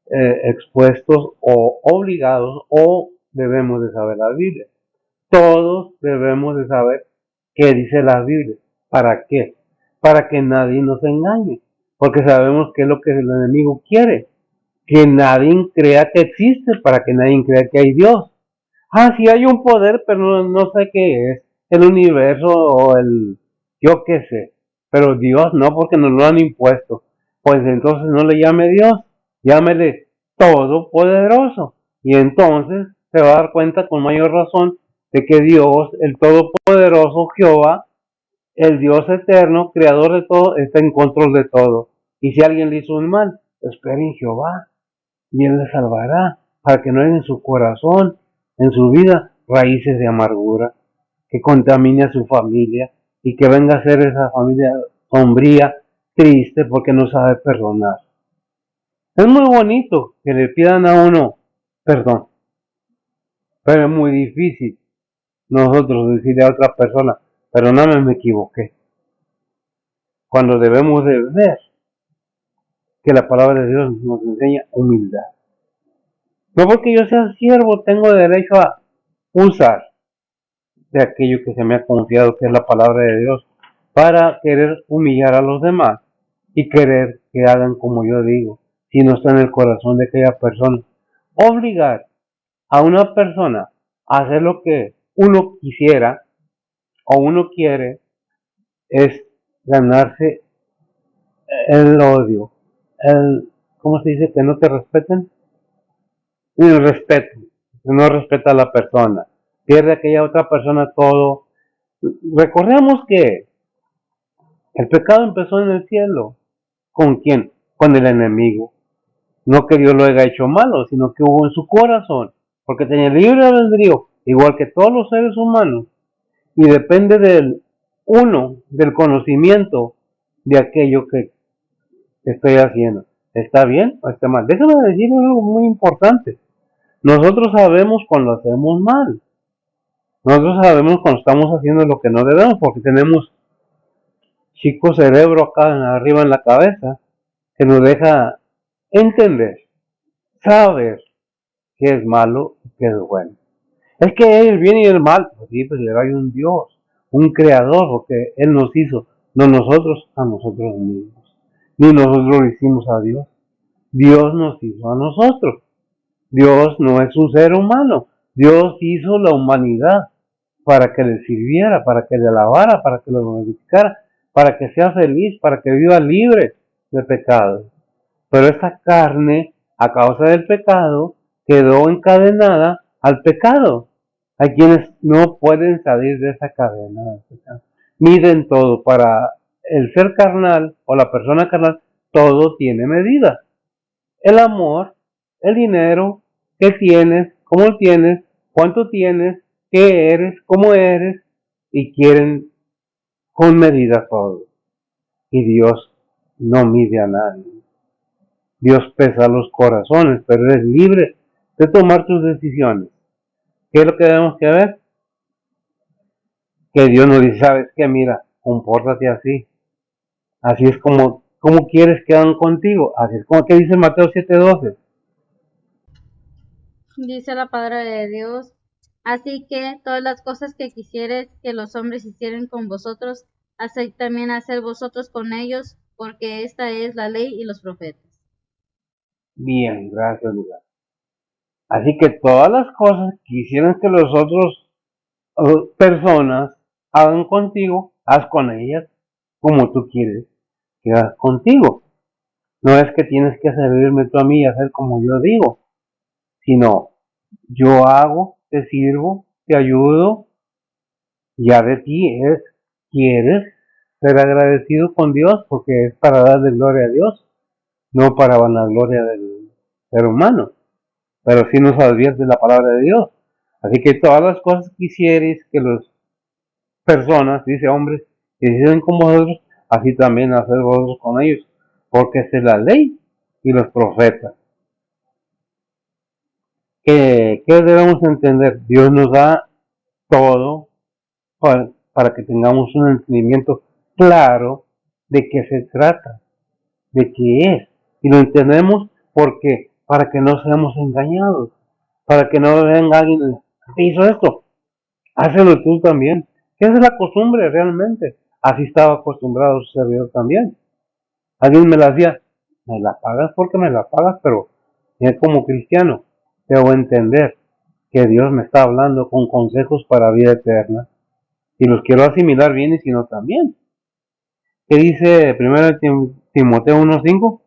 expuestos o obligados o debemos de saber la Biblia. Todos debemos de saber qué dice la Biblia. ¿Para qué? Para que nadie nos engañe. Porque sabemos qué es lo que el enemigo quiere. Que nadie crea que existe, para que nadie crea que hay Dios. Sí hay un poder, pero no sé qué es. El universo o el yo qué sé. Pero Dios no, porque nos lo han impuesto. Pues entonces no le llame Dios, llámele Todopoderoso. Y entonces se va a dar cuenta con mayor razón de que Dios, el Todopoderoso, Jehová, el Dios eterno, creador de todo, está en control de todo. Y si alguien le hizo un mal, espere en Jehová y Él le salvará, para que no haya en su corazón, en su vida, raíces de amargura, que contamine a su familia y que venga a ser esa familia sombría, triste, porque no sabe perdonar. Es muy bonito que le pidan a uno perdón, pero es muy difícil nosotros decirle a otra persona, perdóname, me equivoqué, cuando debemos de ver que la palabra de Dios nos enseña humildad. No porque yo sea siervo tengo derecho a usar de aquello que se me ha confiado, que es la palabra de Dios, para querer humillar a los demás y querer que hagan como yo digo, si no está en el corazón de aquella persona. Obligar a una persona a hacer lo que uno quisiera o uno quiere es ganarse el odio, ¿cómo se dice? Que no te respeten, el respeto, que no respeta a la persona, pierde aquella otra persona todo. Recordemos que el pecado empezó en el cielo. ¿Con quién? Con el enemigo. No que Dios lo haya hecho malo, sino que hubo en su corazón. porque tiene libre albedrío, igual que todos los seres humanos, y depende del conocimiento de aquello que estoy haciendo. ¿Está bien o está mal? Déjame decir algo muy importante. Nosotros sabemos cuando hacemos mal. Nosotros sabemos cuando estamos haciendo lo que no debemos, porque tenemos chico cerebro acá arriba en la cabeza que nos deja entender, saber qué es malo y qué es bueno. Es que hay el bien y el mal. Pues sí, pero hay un Dios, un creador, porque Él nos hizo, no nosotros a nosotros mismos. Ni nosotros lo hicimos a Dios. Dios nos hizo a nosotros. Dios no es un ser humano. Dios hizo la humanidad para que le sirviera, para que le alabara, para que lo glorificara, para que sea feliz, para que viva libre de pecado. Pero esa carne, a causa del pecado, quedó encadenada al pecado. Hay quienes no pueden salir de esa cadena del pecado. Miden todo. Para el ser carnal o la persona carnal, todo tiene medida. El amor, el dinero, qué tienes, cómo tienes, cuánto tienes, qué eres, cómo eres, y quieren con medida todo. Y Dios no mide a nadie. Dios pesa los corazones, pero eres libre de tomar tus decisiones. ¿Qué es lo que debemos que ver? Que Dios nos dice, ¿sabes qué? Mira, compórtate así. Así es como quieres que hagan contigo. Así es como que dice Mateo 7:12. Dice la palabra de Dios: así que todas las cosas que quisieres que los hombres hicieran con vosotros, haced también hacer vosotros con ellos, porque esta es la ley y los profetas. Bien, gracias, lugar. Así que todas las cosas que quisieran que los otros personas hagan contigo, haz con ellas como tú quieres que hagas contigo. No es que tienes que servirme tú a mí y hacer como yo digo, sino yo hago, te sirvo, te ayudo, ya de ti es, quieres ser agradecido con Dios porque es para darle gloria a Dios, no para vanagloria del ser humano, pero sí nos advierte la palabra de Dios. Así que todas las cosas que quisieres que las personas, dice hombres, que hicieron con vosotros, así también hacer vosotros con ellos, porque es la ley y los profetas. ¿Qué debemos entender? Dios nos da todo para que tengamos un entendimiento claro de qué se trata, de qué es. Y lo entendemos porque para que no seamos engañados, para que no venga alguien que hizo esto, hácelo tú también. ¿Qué es la costumbre realmente? Así estaba acostumbrado su servidor también. Alguien me la hacía, me la pagas porque me la pagas, pero yo como cristiano debo entender que Dios me está hablando con consejos para vida eterna y los quiero asimilar bien y si no también. ¿Qué dice 1 Timoteo 1:5?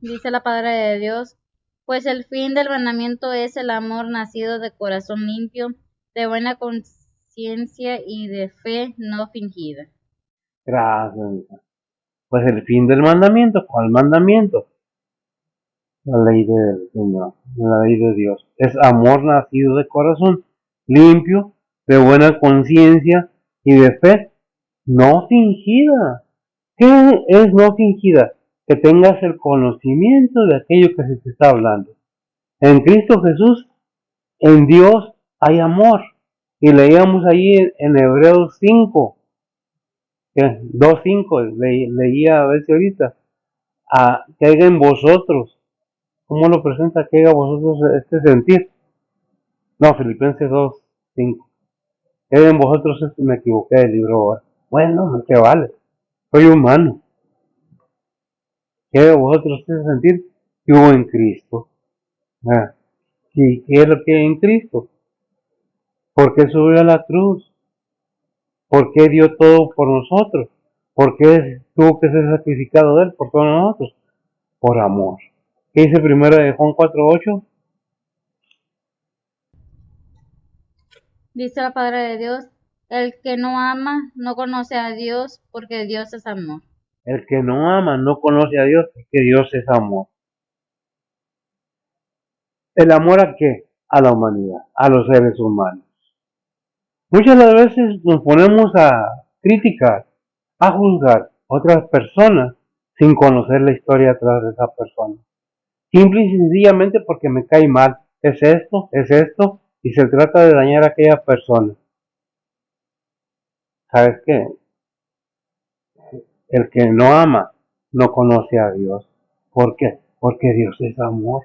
Dice la palabra de Dios: pues el fin del mandamiento es el amor nacido de corazón limpio, de buena conciencia y de fe no fingida. Gracias. Pues el fin del mandamiento, ¿cuál mandamiento? La ley del Señor, la ley de Dios. Es amor nacido de corazón limpio, de buena conciencia y de fe no fingida. ¿Qué es no fingida? Que tengas el conocimiento de aquello que se te está hablando. En Cristo Jesús, en Dios hay amor. Y leíamos ahí en Hebreos 5, 2:5, leía a ver si ahorita, que haya en vosotros. ¿Cómo lo presenta? Que haya vosotros este sentir. No, Filipenses 2:5. Que haya en vosotros, me equivoqué del libro. Bueno, que vale. Soy humano. Que haya en vosotros este sentir que hubo en Cristo. ¿Y qué es lo que hay en Cristo? ¿Por qué subió a la cruz? ¿Por qué dio todo por nosotros? ¿Por qué tuvo que ser sacrificado Él por todos nosotros? Por amor. ¿Qué dice primero de Juan 4:8? Dice la palabra de Dios: el que no ama no conoce a Dios, porque Dios es amor. El que no ama no conoce a Dios porque Dios es amor. ¿El amor a qué? A la humanidad, a los seres humanos. Muchas de las veces nos ponemos a criticar, a juzgar a otras personas sin conocer la historia atrás de esa persona. Simple y sencillamente porque me cae mal. Es esto, y se trata de dañar a aquella persona. ¿Sabes qué? El que no ama no conoce a Dios. ¿Por qué? Porque Dios es amor.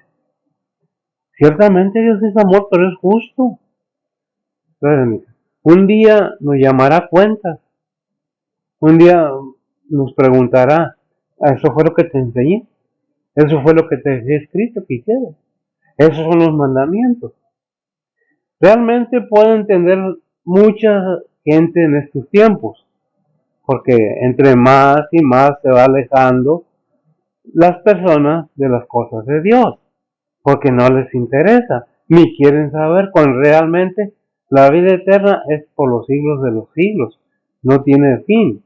Ciertamente Dios es amor, pero es justo. Un día nos llamará a cuentas. Un día nos preguntará, ¿eso fue lo que te enseñé? ¿Eso fue lo que te dejé escrito que hicieras? Esos son los mandamientos. Realmente puedo entender mucha gente en estos tiempos, porque entre más y más se va alejando las personas de las cosas de Dios, porque no les interesa, ni quieren saber cuando realmente la vida eterna es por los siglos de los siglos, no tiene fin.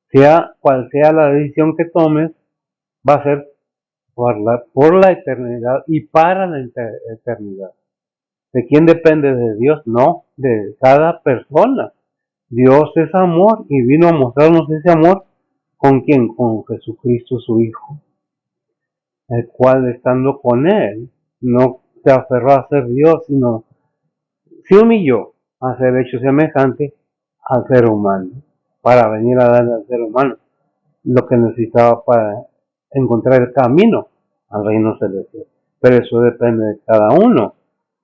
Sea cual sea la decisión que tomes, va a ser por la eternidad y para la eternidad. ¿De quién depende? De Dios, no, de cada persona. Dios es amor y vino a mostrarnos ese amor con quién, con Jesucristo su Hijo, el cual estando con él no se aferró a ser Dios, sino se humilló a ser hecho semejante al ser humano, para venir a darle al ser humano lo que necesitaba para encontrar el camino al reino celestial. Pero eso depende de cada uno.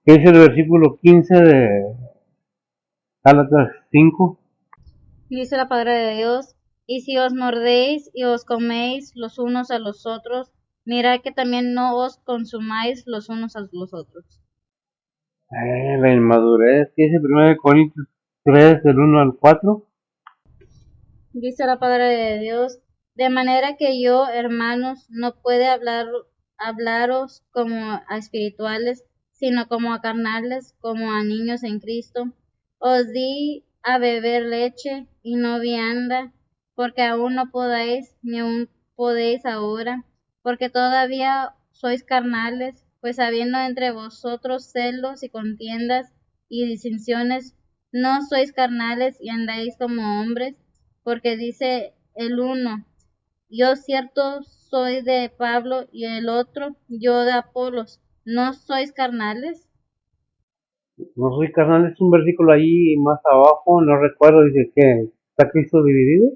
¿Qué dice el versículo 15 de Gálatas 5? Dice la palabra de Dios: y si os mordéis y os coméis los unos a los otros, mirad que también no os consumáis los unos a los otros. La inmadurez. ¿Qué dice 1 Corintios 3 del 1 al 4? Dice la palabra de Dios: de manera que yo, hermanos, no puedo hablaros como a espirituales, sino como a carnales, como a niños en Cristo. Os di a beber leche y no vianda, porque aún no podáis, ni aún podéis ahora, porque todavía sois carnales, pues habiendo entre vosotros celos y contiendas y disensiones, no sois carnales y andáis como hombres, porque dice el uno: yo cierto soy de Pablo, y el otro: yo de Apolos. ¿No sois carnales? No soy carnal, es un versículo ahí más abajo, no recuerdo, dice que está Cristo dividido.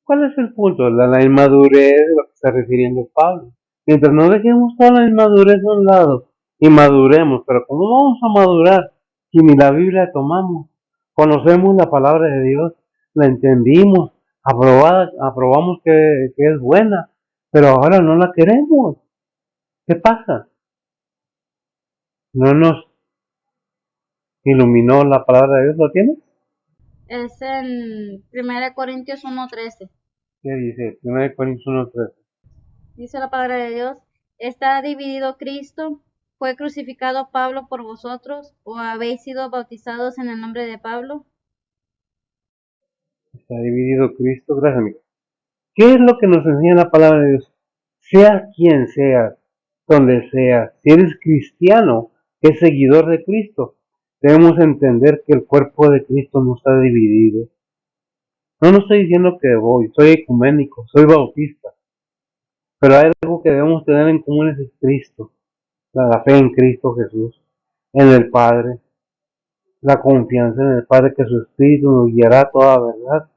¿Cuál es el punto? La inmadurez de lo que está refiriendo Pablo. Mientras no dejemos toda la inmadurez a un lado y maduremos, pero ¿cómo vamos a madurar si ni la Biblia tomamos? Conocemos la palabra de Dios, la entendimos, aprobamos que es buena, pero ahora no la queremos. ¿Qué pasa? ¿No nos iluminó la palabra de Dios? ¿Lo tienes? Es en 1 Corintios 1:13. ¿Qué dice? 1 Corintios 1:3. Dice la palabra de Dios: ¿está dividido Cristo? ¿Fue crucificado Pablo por vosotros? ¿O habéis sido bautizados en el nombre de Pablo? Está dividido Cristo, gracias amigo. ¿Qué es lo que nos enseña la palabra de Dios? Sea quien seas, donde seas, si eres cristiano, es seguidor de Cristo, debemos entender que el cuerpo de Cristo no está dividido. No estoy diciendo que soy ecuménico, soy bautista, pero hay algo que debemos tener en común, es Cristo, la fe en Cristo Jesús, en el Padre, la confianza en el Padre, que su Espíritu nos guiará a toda verdad.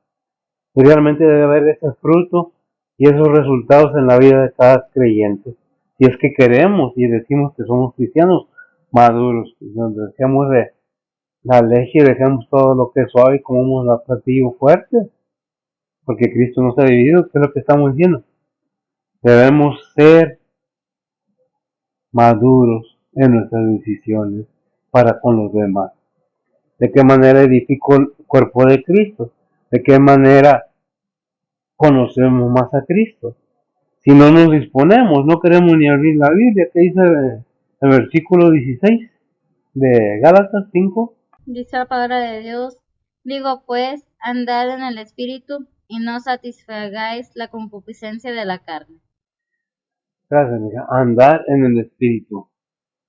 Y realmente debe haber ese fruto y esos resultados en la vida de cada creyente. Si es que queremos y decimos que somos cristianos maduros, donde dejemos de la leche y dejemos todo lo que es suave y comemos la platillo fuerte, porque Cristo no está dividido, ¿qué es lo que estamos diciendo? Debemos ser maduros en nuestras decisiones para con los demás. ¿De qué manera edifico el cuerpo de Cristo? ¿De qué manera conocemos más a Cristo? Si no nos disponemos, no queremos ni abrir la Biblia, que dice el versículo 16 de Gálatas 5. Dice la palabra de Dios: digo pues, andad en el Espíritu, y no satisfagáis la concupiscencia de la carne. Gracias, amiga. Andar en el Espíritu.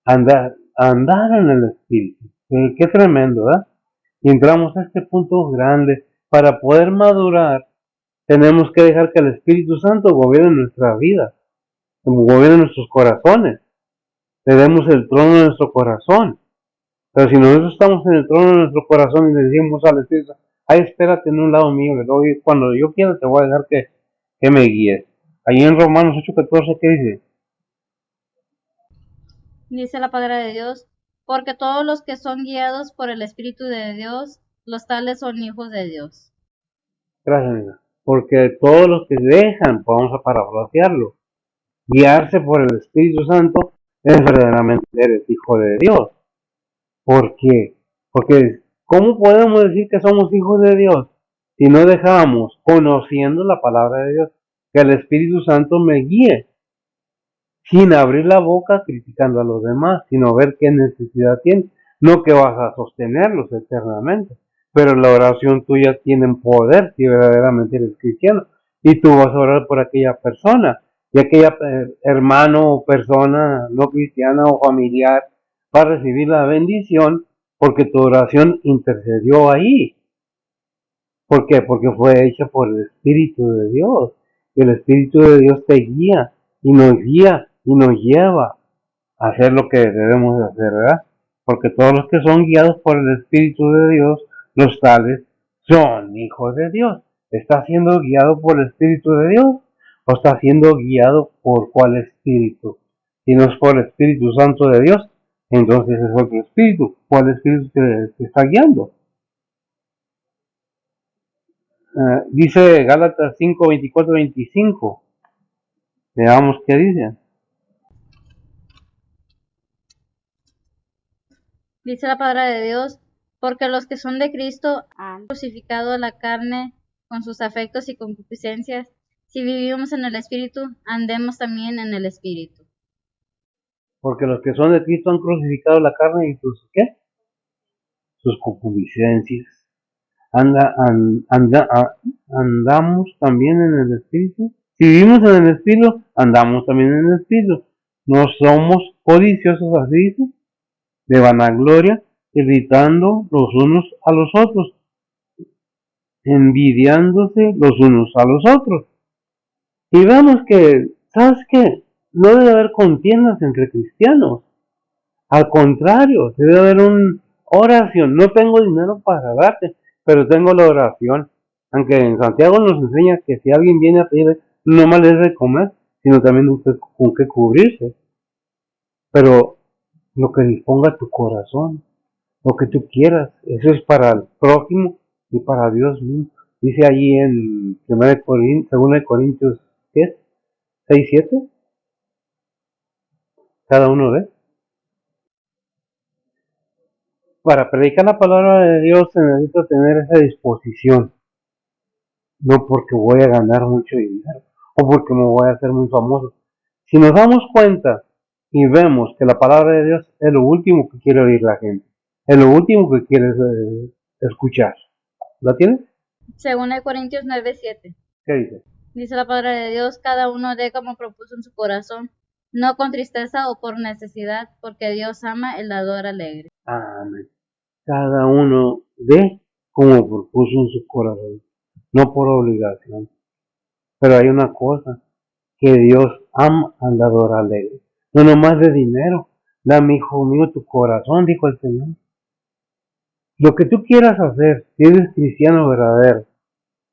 andar en el Espíritu. Qué tremendo, ¿verdad? Y entramos a este punto grande. Para poder madurar, tenemos que dejar que el Espíritu Santo gobierne nuestra vida, gobierne nuestros corazones. Le demos el trono de nuestro corazón. Pero si nosotros estamos en el trono de nuestro corazón y le decimos al Espíritu, ay, espérate en un lado mío, le doy, cuando yo quiera te voy a dejar que me guíes. Ahí en Romanos 8:14, ¿qué dice? Dice la palabra de Dios, porque todos los que son guiados por el Espíritu de Dios, los tales son hijos de Dios. Gracias, amiga. Porque todos los que dejan, vamos a parafrasearlo, guiarse por el Espíritu Santo, es verdaderamente eres hijo de Dios. ¿Por qué? Porque ¿cómo podemos decir que somos hijos de Dios si no dejamos, conociendo la palabra de Dios, que el Espíritu Santo me guíe, sin abrir la boca criticando a los demás, sino ver qué necesidad tienen? No que vas a sostenerlos eternamente, pero la oración tuya tiene poder si verdaderamente eres cristiano, y tú vas a orar por aquella persona, y aquella hermano o persona no cristiana o familiar va a recibir la bendición porque tu oración intercedió ahí. ¿Por qué? Porque fue hecha por el Espíritu de Dios. Y el Espíritu de Dios te guía y nos lleva a hacer lo que debemos de hacer, ¿verdad? Porque todos los que son guiados por el Espíritu de Dios, los tales son hijos de Dios. ¿Está siendo guiado por el Espíritu de Dios o está siendo guiado por cuál Espíritu? Si no es por el Espíritu Santo de Dios, entonces es otro Espíritu. ¿Cuál Espíritu te está guiando? Dice Gálatas 5:24-25. Veamos qué dice. Dice la palabra de Dios, porque los que son de Cristo han crucificado la carne con sus afectos y concupiscencias. Si vivimos en el Espíritu, andemos también en el Espíritu. Porque los que son de Cristo han crucificado la carne y sus, ¿qué? Sus concupiscencias. Andamos también en el Espíritu. Si vivimos en el Espíritu, andamos también en el Espíritu. No somos codiciosos, así dice, de vanagloria, irritando los unos a los otros, envidiándose los unos a los otros. Y vemos que, ¿sabes qué? No debe haber contiendas entre cristianos. Al contrario, debe haber una oración. No tengo dinero para darte, pero tengo la oración. Aunque en Santiago nos enseña que si alguien viene a pedir, no más es de comer, sino también usted con qué cubrirse. Pero lo que disponga tu corazón, lo que tú quieras, eso es para el prójimo y para Dios mismo. Dice allí en 2 Corintios, ¿qué es? 6:7, cada uno ve. Para predicar la palabra de Dios se necesita tener esa disposición, no porque voy a ganar mucho dinero o porque me voy a hacer muy famoso. Si nos damos cuenta y vemos que la palabra de Dios es lo último que quiere oír la gente, es lo último que quiere escuchar. ¿La tienes? Según el Corintios 9:7. ¿Qué dice? Dice la palabra de Dios, cada uno dé como propuso en su corazón, no con tristeza o por necesidad, porque Dios ama el dador alegre. Amén. Cada uno dé como propuso en su corazón, no por obligación. Pero hay una cosa, que Dios ama al dador alegre. No nomás de dinero. Dame, hijo mío, tu corazón, dijo el Señor. Lo que tú quieras hacer, si eres cristiano verdadero,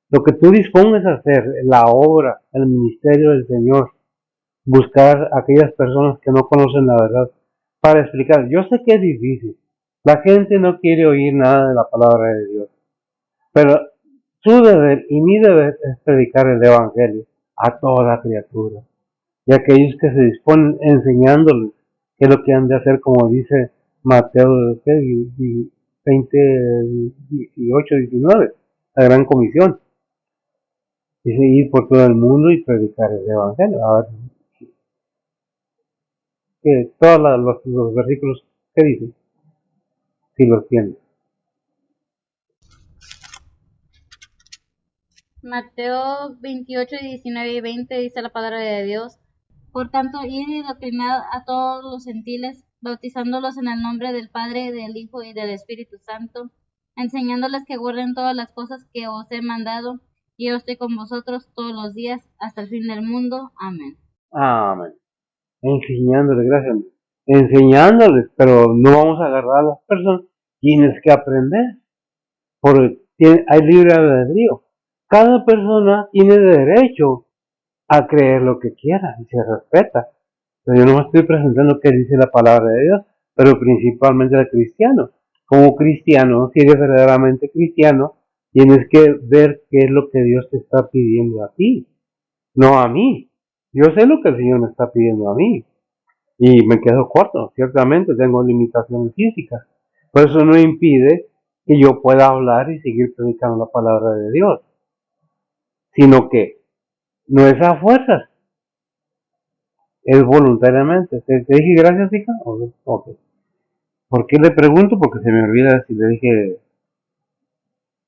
lo que tú dispongas a hacer, la obra, el ministerio del Señor, buscar a aquellas personas que no conocen la verdad, para explicar. Yo sé que es difícil. La gente no quiere oír nada de la palabra de Dios. Pero su deber y mi deber es predicar el Evangelio a toda criatura. Y aquellos que se disponen enseñándoles qué es lo que han de hacer, como dice Mateo 20:18-19, la gran comisión. Dice ir por todo el mundo y predicar el Evangelio. A ver, que todos los versículos que dicen, si los tienes. Mateo 28:19-20 dice la palabra de Dios. Por tanto, id y doctrinad a todos los gentiles, bautizándolos en el nombre del Padre, del Hijo y del Espíritu Santo, enseñándoles que guarden todas las cosas que os he mandado, y yo estoy con vosotros todos los días hasta el fin del mundo. Amén. Amén. Enseñándoles, gracias. Enseñándoles, pero no vamos a agarrar a las personas. Tienes que aprender, porque hay libre albedrío. Cada persona tiene derecho a creer lo que quiera y se respeta. Pero yo no me estoy presentando qué dice la palabra de Dios, pero principalmente el cristiano. Como cristiano, si eres verdaderamente cristiano, tienes que ver qué es lo que Dios te está pidiendo a ti, no a mí. Yo sé lo que el Señor me está pidiendo a mí y me quedo corto. Ciertamente tengo limitaciones físicas, pero eso no impide que yo pueda hablar y seguir predicando la palabra de Dios, sino que no es a fuerzas, es voluntariamente. ¿Te dije gracias, hija? Ok. ¿Por qué le pregunto? Porque se me olvida si le dije.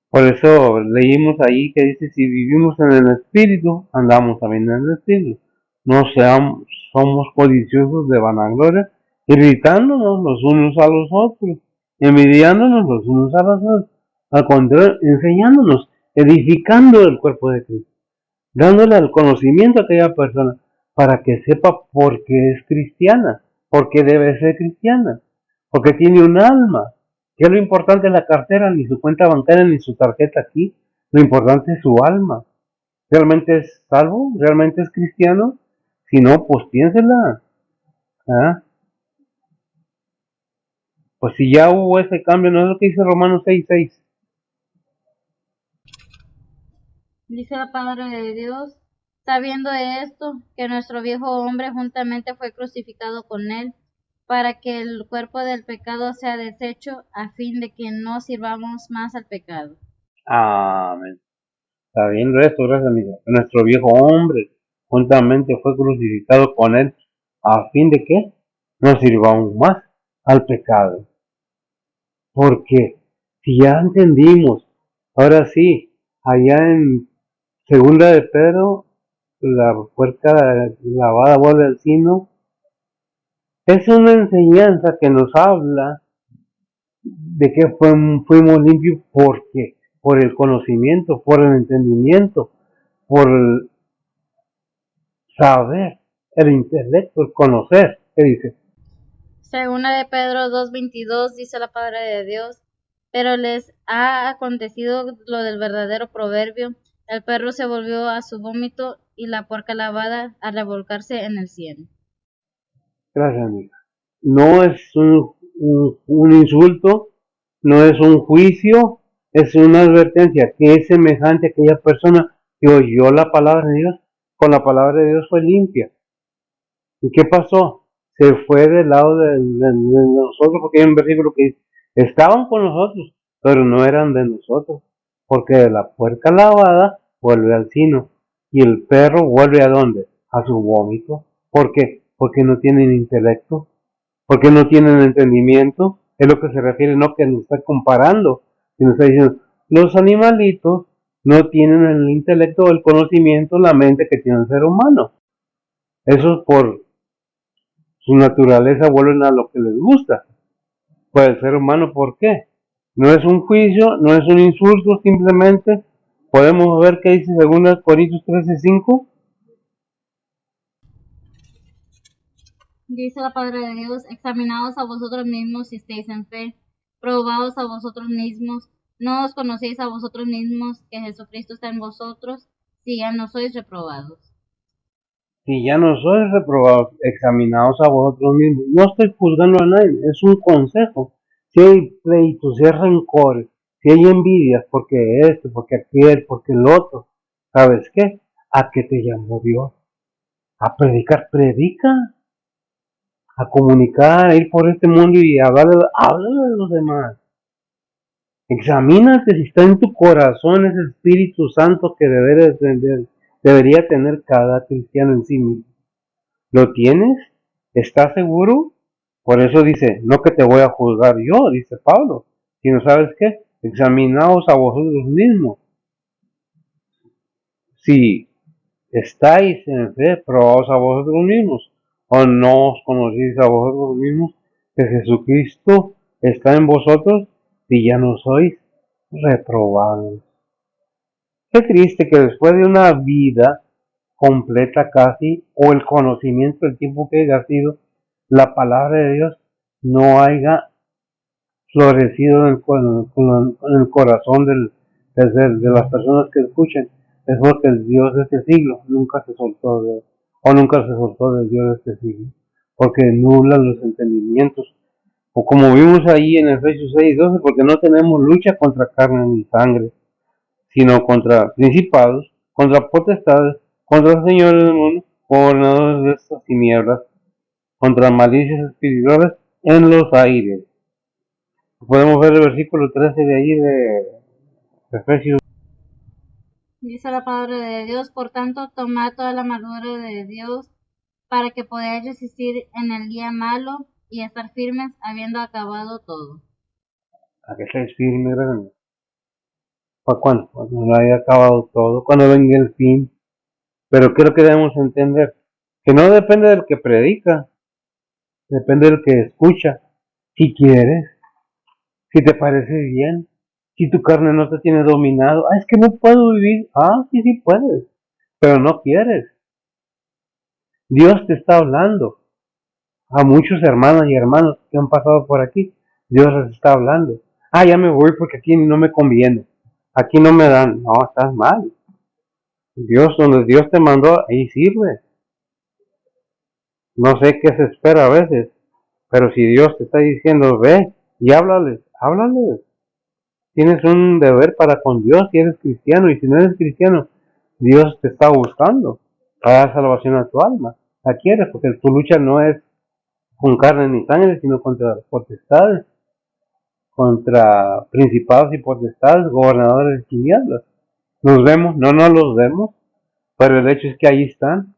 Por eso leímos ahí que dice, si vivimos en el Espíritu, andamos también en el Espíritu. No seamos, somos codiciosos de vanagloria, irritándonos los unos a los otros, envidiándonos los unos a los otros. Al contrario, enseñándonos, edificando el cuerpo de Cristo, dándole el conocimiento a aquella persona para que sepa por qué es cristiana, por qué debe ser cristiana, porque tiene un alma. Que es lo importante en la cartera, ni su cuenta bancaria, ni su tarjeta aquí. Lo importante es su alma. ¿Realmente es salvo? ¿Realmente es cristiano? Si no, pues piénsela. ¿Ah? Pues si ya hubo ese cambio, ¿no es lo que dice Romanos 6:6? Dice la palabra de Dios, sabiendo esto, que nuestro viejo hombre juntamente fue crucificado con él, para que el cuerpo del pecado sea deshecho, a fin de que no sirvamos más al pecado. Amén. Sabiendo esto, gracias amigo, que nuestro viejo hombre juntamente fue crucificado con él, a fin de que no sirvamos más al pecado. Porque si ya entendimos, ahora sí, allá en Segunda de Pedro, la puerta lavada vuelve al sino, es una enseñanza que nos habla de que fuimos limpios porque por el conocimiento, por el entendimiento, por el saber, el intelecto, el conocer. ¿Qué dice? Segunda de Pedro 2:22 dice la palabra de Dios, pero les ha acontecido lo del verdadero proverbio, el perro se volvió a su vómito y la puerca lavada a revolcarse en el cielo. Gracias, amiga. No es un insulto, no es un juicio, es una advertencia que es semejante a aquella persona que oyó la palabra de Dios. Con la palabra de Dios fue limpia. ¿Y qué pasó? Se fue del lado de nosotros, porque hay un versículo que dice, estaban con nosotros, pero no eran de nosotros, porque de la puerca lavada vuelve al sino, y el perro vuelve ¿a dónde? A su vómito. ¿Por qué? Porque no tienen intelecto, porque no tienen entendimiento, es lo que se refiere, no que nos está comparando, sino está diciendo, los animalitos no tienen el intelecto, el conocimiento, la mente que tiene el ser humano. Eso es por su naturaleza, vuelven a lo que les gusta. Pues el ser humano, ¿por qué? No es un juicio, no es un insulto, simplemente podemos ver qué dice 2 Corintios 13:5. Dice la palabra de Dios, examinaos a vosotros mismos si estáis en fe, probaos a vosotros mismos, no os conocéis a vosotros mismos que Jesucristo está en vosotros, si ya no sois reprobados. Si ya no sois reprobados, examinaos a vosotros mismos. No estoy juzgando a nadie, es un consejo. Si hay pleitos, si hay rencores, si hay envidias, porque esto, porque aquel, porque el otro, ¿sabes qué? ¿A qué te llamó Dios? A predicar, predica, a comunicar, a ir por este mundo y hablar de los demás. Examínate si está en tu corazón ese Espíritu Santo que debería tener cada cristiano en sí mismo. ¿Lo tienes? ¿Estás seguro? Por eso dice, no que te voy a juzgar yo, dice Pablo, sino sabes qué, examinaos a vosotros mismos. Si estáis en fe, probaos a vosotros mismos, o no os conocéis a vosotros mismos, que Jesucristo está en vosotros y ya no sois reprobados. Qué triste que después de una vida completa casi, o el conocimiento del tiempo que haya sido, la palabra de Dios no haya florecido en el corazón de las personas que escuchen. Es porque el Dios de este siglo nunca se soltó de él, o nunca se soltó del Dios de este siglo, porque nublan los entendimientos. O como vimos ahí en Efesios 6:12, porque no tenemos lucha contra carne ni sangre, sino contra principados, contra potestades, contra los señores del mundo, gobernadores de estas tinieblas, contra malicias espirituales en los aires. Podemos ver el versículo 13 de ahí de Efesios. Dice la palabra de Dios, por tanto, tomad toda la armadura de Dios para que podáis resistir en el día malo y estar firmes habiendo acabado todo. ¿A qué estáis firmes, hermano? ¿Para cuándo? Cuando no haya acabado todo, cuando venga el fin. Pero ¿qué es lo que debemos entender? Que no depende del que predica, depende del que escucha. Si quieres, si te parece bien, si tu carne no te tiene dominado, es que no puedo vivir. Sí, sí puedes, pero no quieres. Dios te está hablando. A muchos hermanos y hermanos que han pasado por aquí, Dios les está hablando. Ya me voy porque aquí no me conviene. Aquí no me dan. No, estás mal. Dios, donde Dios te mandó, ahí sirve. No sé qué se espera a veces, pero si Dios te está diciendo, ve y háblales, háblales. Tienes un deber para con Dios si eres cristiano, y si no eres cristiano, Dios te está buscando para dar salvación a tu alma. La quieres, porque tu lucha no es con carne ni sangre, sino contra potestades, contra principados y potestades, gobernadores de tinieblas. ¿Los vemos? No los vemos, pero el hecho es que ahí están.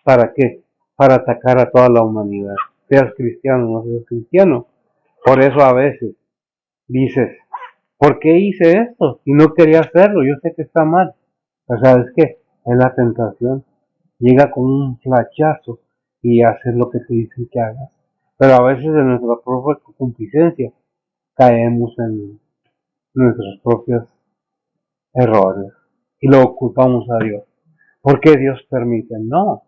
¿Para qué? Para atacar a toda la humanidad. Seas cristiano o no seas cristiano. Por eso a veces dices, ¿por qué hice esto? Y no quería hacerlo, yo sé que está mal. Pero ¿sabes qué? Es la tentación. Llega con un flachazo y haces lo que te dicen que hagas. Pero a veces en nuestra propia complacencia caemos en nuestros propios errores y lo culpamos a Dios. ¿Por qué Dios permite? No,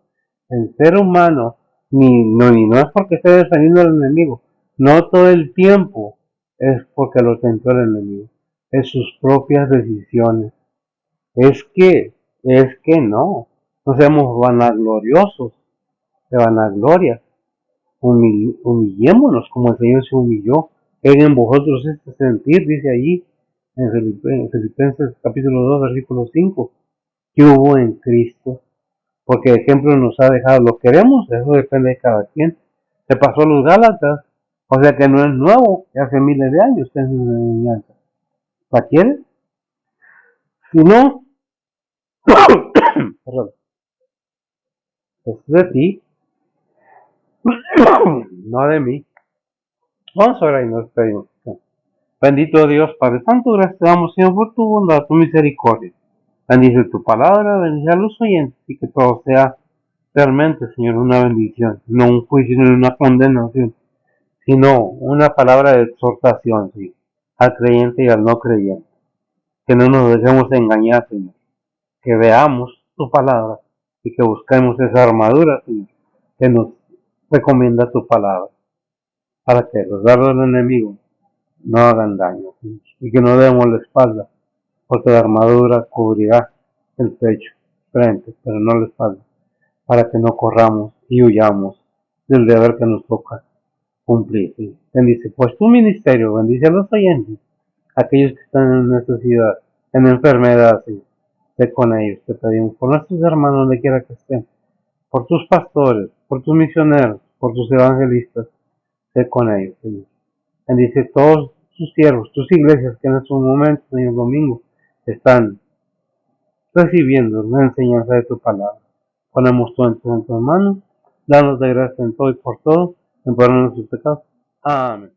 el ser humano no es porque esté defendiendo al enemigo, no todo el tiempo es porque lo tentó el enemigo, es sus propias decisiones. Es que no seamos vanagloriosos, de vanagloria, humillémonos como el Señor se humilló. En vosotros este sentir, dice allí en Filipenses capítulo 2 versículo 5, que hubo en Cristo, porque ejemplo nos ha dejado. Lo queremos, eso depende de cada quien. Se pasó a los Gálatas, o sea que no es nuevo, que hace miles de años que es una enseñanza. ¿La quieres? Si no, perdón, es de ti, no de mí. Vamos ahora y nos pedimos. Bendito Dios, Padre Santo, gracias te damos, Señor, por tu bondad, tu misericordia. Bendice tu palabra, bendice a los oyentes y que todo sea realmente, Señor, una bendición, no un juicio ni una condenación, sino una palabra de exhortación, Señor, al creyente y al no creyente. Que no nos dejemos engañar, Señor, que veamos tu palabra y que busquemos esa armadura, Señor, que nos recomienda tu palabra, para que los dardos del enemigo no hagan daño, Señor, y que no demos la espalda, porque la armadura cubrirá el pecho, frente, pero no la espalda, para que no corramos y huyamos del deber que nos toca cumplir. ¿Sí? Bendice pues tu ministerio, bendice a los oyentes, aquellos que están en necesidad, en enfermedad, ¿sí? Sé con ellos, te pedimos, por nuestros hermanos donde quiera que estén, por tus pastores, por tus misioneros, por tus evangelistas, sé con ellos, Señor. Bendice todos tus siervos, tus iglesias que en estos momentos, Señor, domingo, están recibiendo la enseñanza de tu palabra. Ponemos todo en tus manos, danos de gracia en todo y por todo, en perdón de sus pecados. Amén.